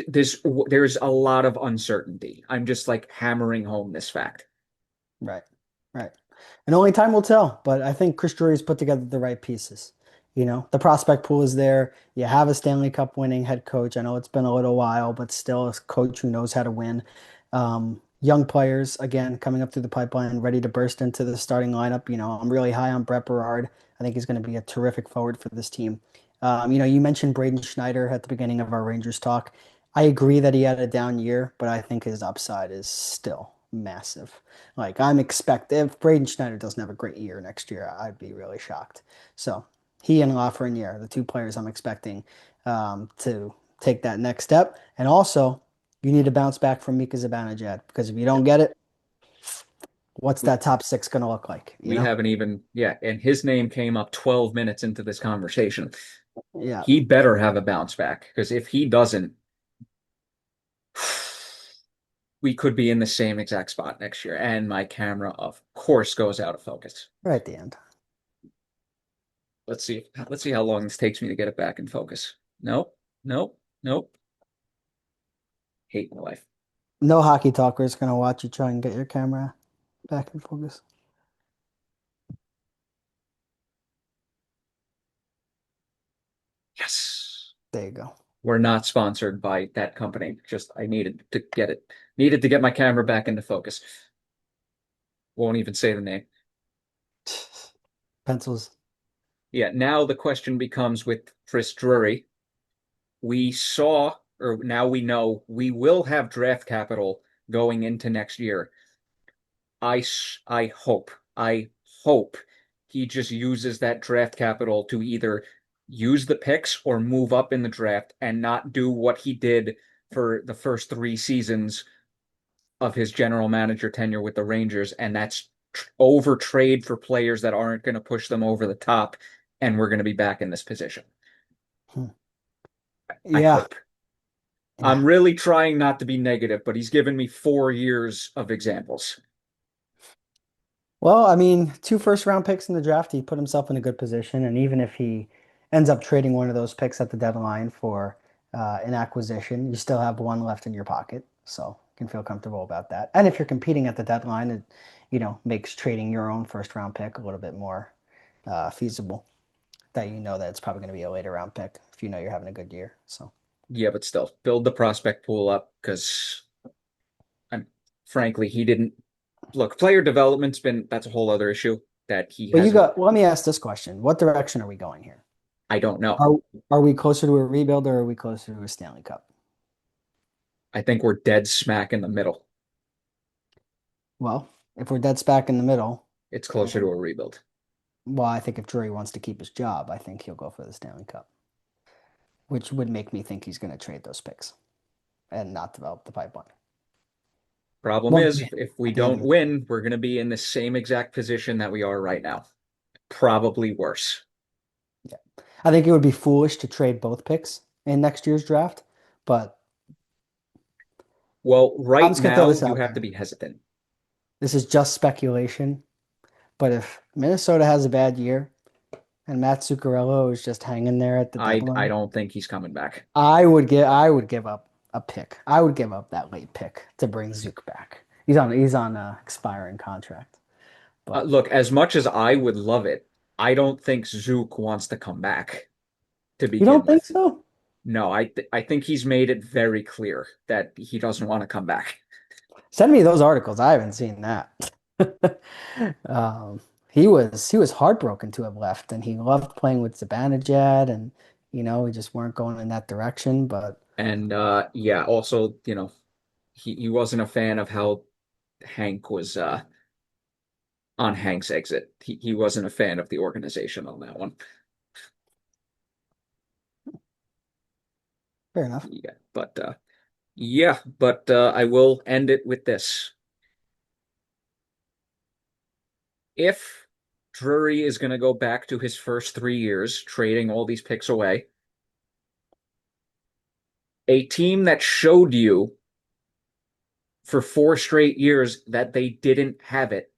there's a lot of uncertainty. I'm just like hammering home this fact. Right. Right. And only time will tell, but I think Chris Drury's put together the right pieces. The prospect pool is there. You have a Stanley Cup winning head coach. I know it's been a little while, but still a coach who knows how to win. Young players, again, coming up through the pipeline, ready to burst into the starting lineup. I'm really high on Brett Berard. I think he's going to be a terrific forward for this team. You mentioned Braden Schneider at the beginning of our Rangers talk. I agree that he had a down year, but I think his upside is still massive. Like I'm expect if Braden Schneider doesn't have a great year next year, I'd be really shocked. So he and Lafreniere, the two players I'm expecting to take that next step. And also, you need to bounce back from Mika Zibanejad because if you don't get it, what's We that top six going to look like? we haven't even, yeah, and his name came up 12 minutes into this conversation. Yeah, He better have a bounce back because if he doesn't, we could be in the same exact spot next year. And my camera, of course, goes out of focus. right at the end. Let's see how long this takes me to get it back in focus. Nope, nope, nope. Hate my life. No hockey talker is going to watch you try and get your camera back in focus. Yes. There you go. We're not sponsored by that company. Just I needed to get it. Needed to get my camera back into focus. Won't even say the name. Pencils. Yeah, now the question becomes with Chris Drury. We saw, or now we know, we will have draft capital going into next year. I hope he just uses that draft capital to either use the picks or move up in the draft and not do what he did for the first 3 seasons of his general manager tenure with the Rangers, and that's over trade for players that aren't going to push them over the top, and we're going to be back in this position. Hmm. I Yeah. hope. Yeah. I'm really trying not to be negative, but he's given me 4 years of examples. Well, I mean, two first round picks in the draft, he put himself in a good position. And even if he ends up trading one of those picks at the deadline for an acquisition, you still have one left in your pocket. So you can feel comfortable about that. And if you're competing at the deadline, it, makes trading your own first round pick a little bit more feasible. That you know that it's probably going to be a later round pick if you know you're having a good year. So, Yeah, but still, build the prospect pool up because I'm frankly, he didn't look, player development's been that's a whole other issue that he but hasn't. let me ask this question. What direction are we going here? I don't know. Are, are we closer to a rebuild or are we closer to a Stanley Cup? I think we're dead smack in the middle. Well, if we're dead back in the middle, It's closer to a rebuild. well, I think if Drury wants to keep his job, I think he'll go for the Stanley Cup, which would make me think he's going to trade those picks and not develop the pipeline. Problem Well, is, if we at the end don't of the day, win, we're going to be in the same exact position that we are right now. Probably worse. yeah. I think it would be foolish to trade both picks in next year's draft, but Well, I'm right just gonna throw now this you out have to there. be hesitant. This is just speculation, but if Minnesota has a bad year and Matt Zuccarello is just hanging there at the I deadline, don't think he's coming back. I would give up a pick. I would give up that late pick to bring Zook back. He's on a expiring contract. But Look, as much as I would love it, I don't think Zook wants to come back to you begin don't think with. so? No, I think he's made it very clear that he doesn't want to come back. Send me those articles. I haven't seen that. Um, he was heartbroken to have left, and he loved playing with Zibanejad, and we just weren't going in that direction. But And yeah, also, he wasn't a fan of how Hank was on Hank's exit. He wasn't a fan of the organization on that one. fair enough. Yeah, but I will end it with this. If Drury is going to go back to his first 3 years, trading all these picks away, a team that showed you for 4 straight years that they didn't have it,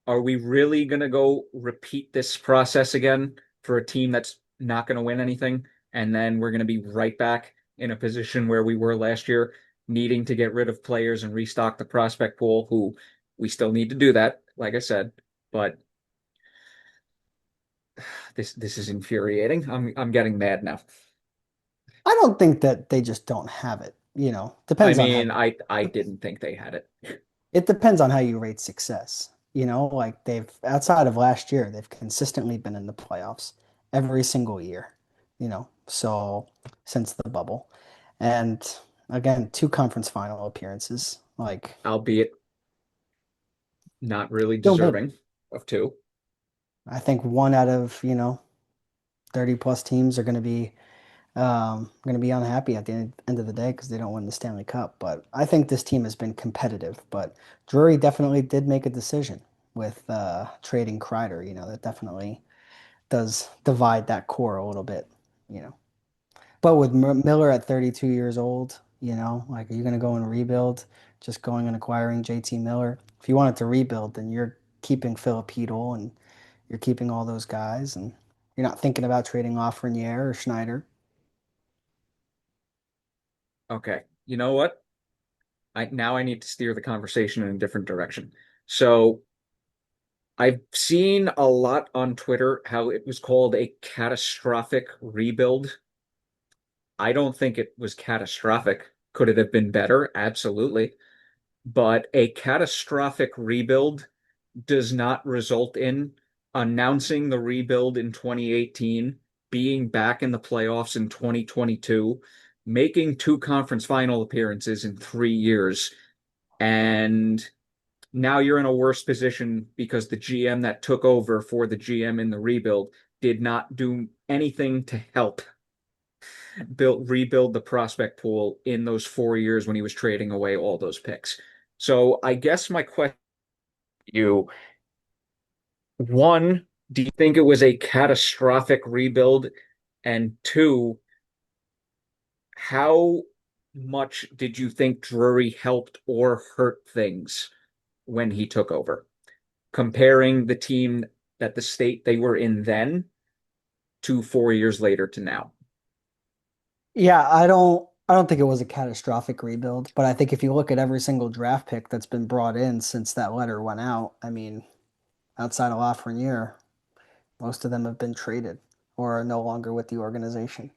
are we really going to go repeat this process again for a team that's not going to win anything? And then we're going to be right back in a position where we were last year, needing to get rid of players and restock the prospect pool, who we still need to do that, like I said. But this is infuriating. I'm getting mad now. I don't think that they just don't have it. I Depends on how mean, you. I didn't think they had it. It depends on how you rate success. Like they've outside of last year, they've consistently been in the playoffs every single year. So since the bubble, and again, two conference final appearances. Like Albeit not really feel good. deserving of two. I think one out of 30 plus teams are going to be unhappy at the end of the day because they don't win the Stanley Cup. But I think this team has been competitive. But Drury definitely did make a decision with trading Kreider. That definitely does divide that core a little bit. You know, but with Miller at 32 years old, like are you going to go and rebuild? Just going and acquiring JT Miller. If you wanted to rebuild, then you're keeping Filipino and you're keeping all those guys, and you're not thinking about trading off Renier or Schneider. Okay. You know what? I need to steer the conversation in a different direction. So I've seen a lot on Twitter how it was called a catastrophic rebuild. I don't think it was catastrophic. Could it have been better? Absolutely. But a catastrophic rebuild does not result in announcing the rebuild in 2018, being back in the playoffs in 2022, making two conference final appearances in 3 years, and now you're in a worse position because the GM that took over for the GM in the rebuild did not do anything to help rebuild the prospect pool in those 4 years when he was trading away all those picks. So I guess my question to you, one, do you think it was a catastrophic rebuild? And two, how much did you think Drury helped or hurt things when he took over? Comparing the team that the state they were in then to 4 years later to now. Yeah, I don't think it was a catastrophic rebuild, but I think if you look at every single draft pick that's been brought in since that letter went out, I mean, outside of Lafreniere, most of them have been traded or are no longer with the organization.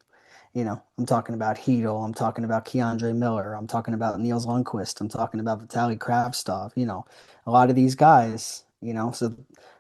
I'm talking about Hedel, I'm talking about Keandre Miller, I'm talking about Niels Lundqvist, I'm talking about Vitaly Kravtsov, a lot of these guys, so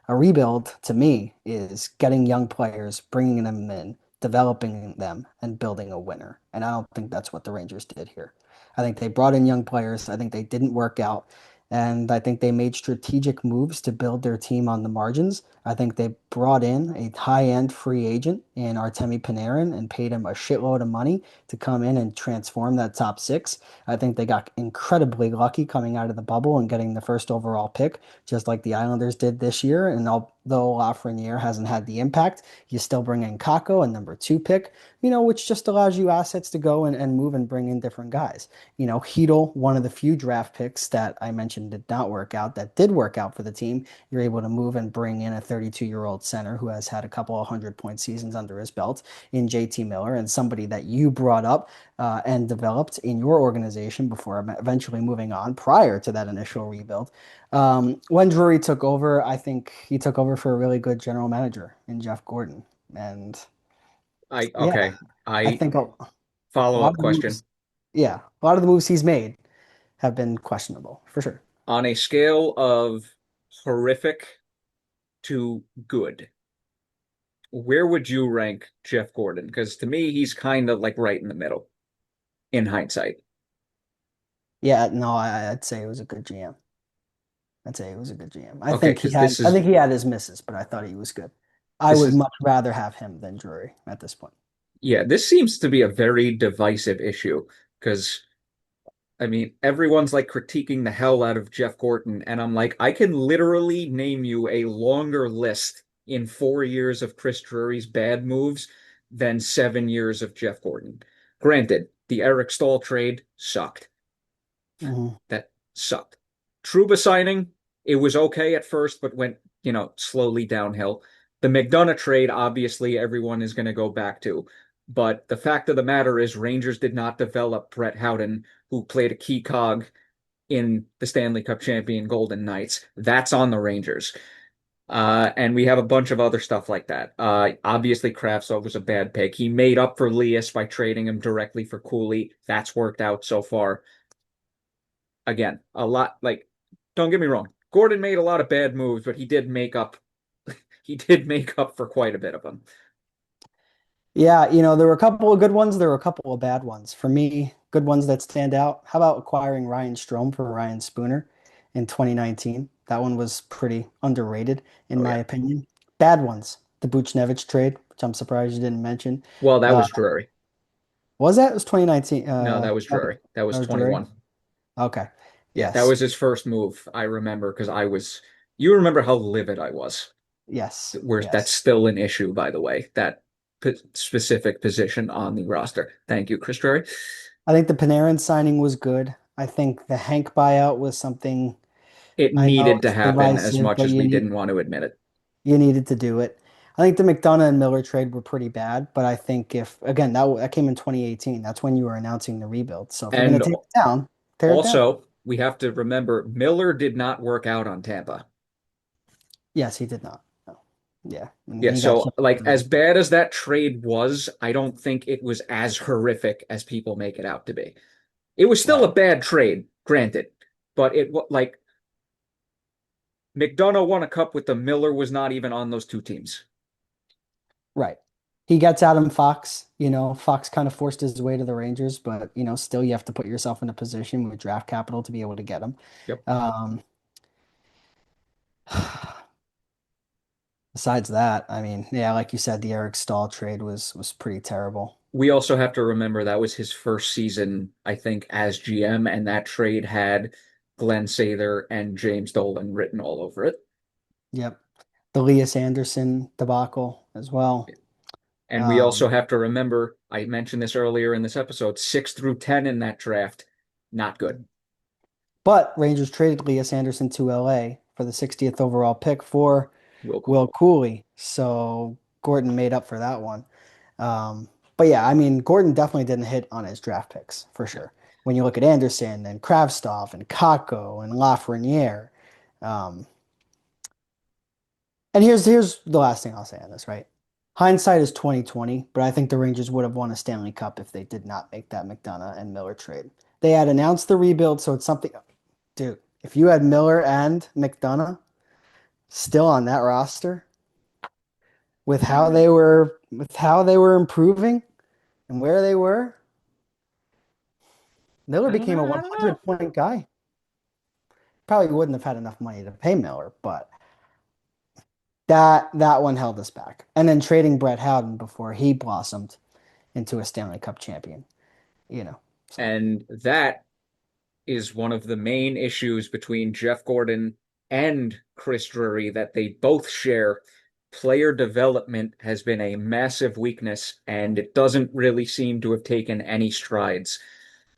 a rebuild to me is getting young players, bringing them in, developing them, and building a winner. And I don't think that's what the Rangers did here. I think they brought in young players. I think they didn't work out. And I think they made strategic moves to build their team on the margins. I think they brought in a high-end free agent in Artemi Panarin and paid him a shitload of money to come in and transform that top six. I think they got incredibly lucky coming out of the bubble and getting the first overall pick, just like the Islanders did this year. And though Lafreniere hasn't had the impact. You still bring in Kako, a number two pick, which just allows you assets to go and move and bring in different guys. Heedle, one of the few draft picks that I mentioned did not work out, that did work out for the team. You're able to move and bring in a 32-year-old center who has had a couple of 100-point seasons under his belt in JT Miller, and somebody that you brought up and developed in your organization before eventually moving on prior to that initial rebuild. When Drury took over, I think he took over for a really good general manager in Jeff Gordon. And yeah, Okay. I I think a lot follow-up of the question. moves, yeah, a lot of the moves he's made have been questionable for sure. On a scale of horrific to good, where would you rank Jeff Gordon? Because to me, he's kind of like right in the middle in hindsight. Yeah, no, I'd say it was a good GM. I'd say it was a good GM. Okay, because I think he had his misses, but I thought he was good. I this would is much rather have him than Drury at this point. yeah, this seems to be a very divisive issue because I mean, everyone's like critiquing the hell out of Jeff Gordon, and I'm like, I can literally name you a longer list in 4 years of Chris Drury's bad moves than 7 years of Jeff Gordon. Granted, the Eric Stahl trade sucked. Mhm. That sucked. Trouba signing, it was okay at first, but went, slowly downhill. The McDonough trade, obviously, everyone is going to go back to. But the fact of the matter is, Rangers did not develop Brett Howden, who played a key cog in the Stanley Cup champion Golden Knights. That's on the Rangers. And we have a bunch of other stuff like that. Obviously, Kravtsov was a bad pick. He made up for Lias by trading him directly for Cooley. That's worked out so far. Again, a lot like, don't get me wrong. Gordon made a lot of bad moves, but he did make up for quite a bit of them. Yeah, there were a couple of good ones, there were a couple of bad ones. For me, good ones that stand out. How about acquiring Ryan Strome for Ryan Spooner in 2019? That one was pretty underrated, in Oh my yeah. opinion. Bad ones. The Buchnevich trade, which I'm surprised you didn't mention. Well, that Uh, was Drury. was that? It was 2019. No, that was Drury. That That was was Drury. 21. Okay. Yeah, that Yes. was his first move. I remember because you remember how livid I was. Yes. Where that's Yes. still an issue, by the way, that specific position on the roster. Thank you, Chris Drury. I think the Panarin signing was good. I think the Hank buyout was something It I know needed to it's happen as divisive, much but as we didn't want to admit it. you needed to do it. I think the McDonough and Miller trade were pretty bad, but I think if again that came in 2018, that's when you were announcing the rebuild. So if you're going And to take it down, tear it down. also, we have to remember Miller did not work out on Tampa. Yes, he did not. No. Yeah, and Yeah, he got so shipped like as already. bad as that trade was, I don't think it was as horrific as people make it out to be. It was still Right, a bad trade, granted, but like McDonough won a cup with them. Miller was not even on those two teams. right. He gets Adam Fox. Fox kind of forced his way to the Rangers, but still you have to put yourself in a position with draft capital to be able to get him. Yep. Um, Besides that, I mean, yeah, like you said, the Eric Stahl trade was pretty terrible. We also have to remember that was his first season, I think, as GM, and that trade had Glenn Sather and James Dolan written all over it. Yep. The Lias Anderson debacle as well. And we also Um, have to remember, I mentioned this earlier in this episode, 6 through 10 in that draft, not good. but Rangers traded Lias Anderson to LA for the 60th overall pick for Will Will Cooley. Cooley. So Gordon made up for that one. But yeah, I mean, Gordon definitely didn't hit on his draft picks for Yeah. sure. When you look at Anderson and Kravtsov and Kako and Lafreniere, um, and here's the last thing I'll say on this, right? Hindsight is 2020, but I think the Rangers would have won a Stanley Cup if they did not make that McDonough and Miller trade. They had announced the rebuild, so it's something, dude, if you had Miller and McDonough still on that roster with how they were improving and where they were, Miller became a I don't know. 100 point guy. Probably wouldn't have had enough money to pay Miller, but that one held us back. And then trading Brett Howden before he blossomed into a Stanley Cup champion, you know. So And that is one of the main issues between Jeff Gordon and Chris Drury that they both share. Player development has been a massive weakness, and it doesn't really seem to have taken any strides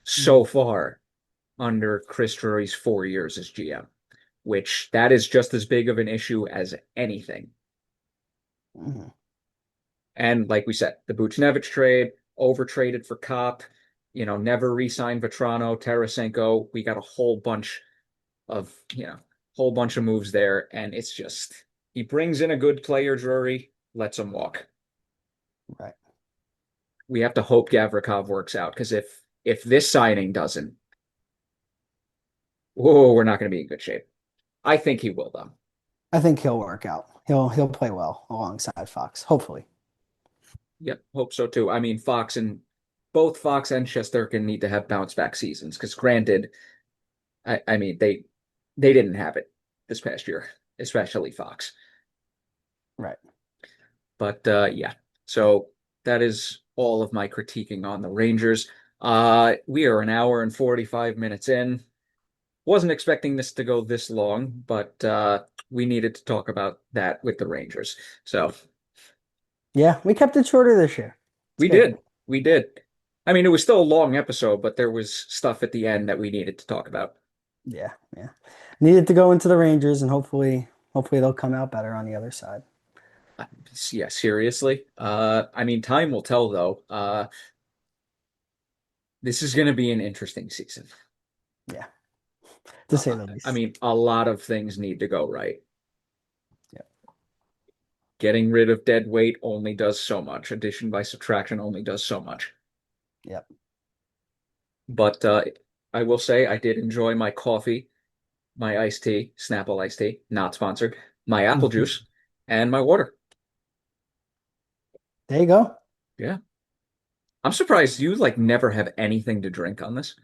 so Mhm. far under Chris Drury's 4 years as GM, which that is just as big of an issue as anything. Mhm. And like we said, the Buchnevich trade, overtraded for Cop, never re-signed Vetrano, Tarasenko. We got a whole bunch of moves there, and it's just he brings in a good player, Drury, lets him walk. Right. We have to hope Gavrikov works out because if this signing doesn't, whoa, we're not going to be in good shape. I think he will though. I think he'll work out. He'll play well alongside Fox, hopefully. Yep, hope so too. I mean, both Fox and Shesterkin need to have bounce back seasons because granted, I mean they didn't have it this past year, especially Fox. Right. But yeah, so that is all of my critiquing on the Rangers. We are an hour and 45 minutes in. Wasn't expecting this to go this long, but we needed to talk about that with the Rangers. So Yeah, we kept it shorter this year. It's we good. did. We did. I mean, it was still a long episode, but there was stuff at the end that we needed to talk about. Yeah, yeah. Needed to go into the Rangers and hopefully they'll come out better on the other side. Uh, Yeah, seriously. I mean, time will tell though. This is going to be an interesting season. Yeah, to say the I least. mean, a lot of things need to go right. Yeah, Getting rid of dead weight only does so much. Addition by subtraction only does so much. yeah. But I will say I did enjoy my coffee, my iced tea, Snapple iced tea, not sponsored, my apple juice, and my water. There you go. Yeah. I'm surprised you like never have anything to drink on this.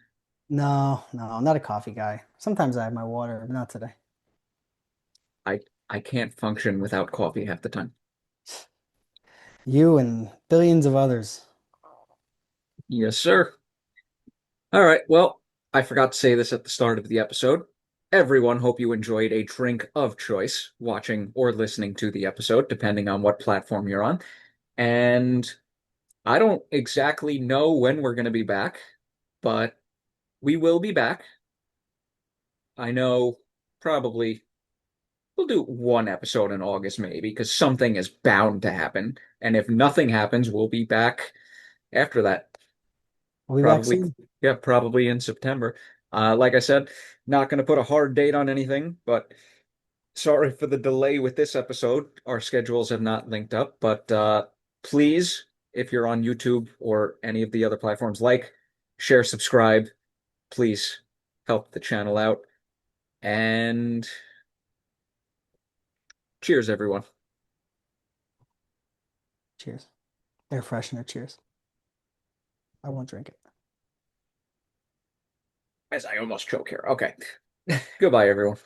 No, no, I'm not a coffee guy. Sometimes I have my water, but not today. I I can't function without coffee half the time. You and billions of others. Yes, sir. All right. Well, I forgot to say this at the start of the episode. Everyone, hope you enjoyed a drink of choice watching or listening to the episode, depending on what platform you're on. And I don't exactly know when we're going to be back, but we will be back. I know probably we'll do one episode in August, maybe, because something is bound to happen. And if nothing happens, we'll be back after that. We'll be back Probably, soon. yeah, probably in September. Like I said, not going to put a hard date on anything, but sorry for the delay with this episode. Our schedules have not linked up, but please, if you're on YouTube or any of the other platforms, like, share, subscribe. Please help the channel out. And cheers, everyone. Cheers. Air freshener, cheers. I won't drink it. As I almost choke here. Okay. Goodbye, everyone.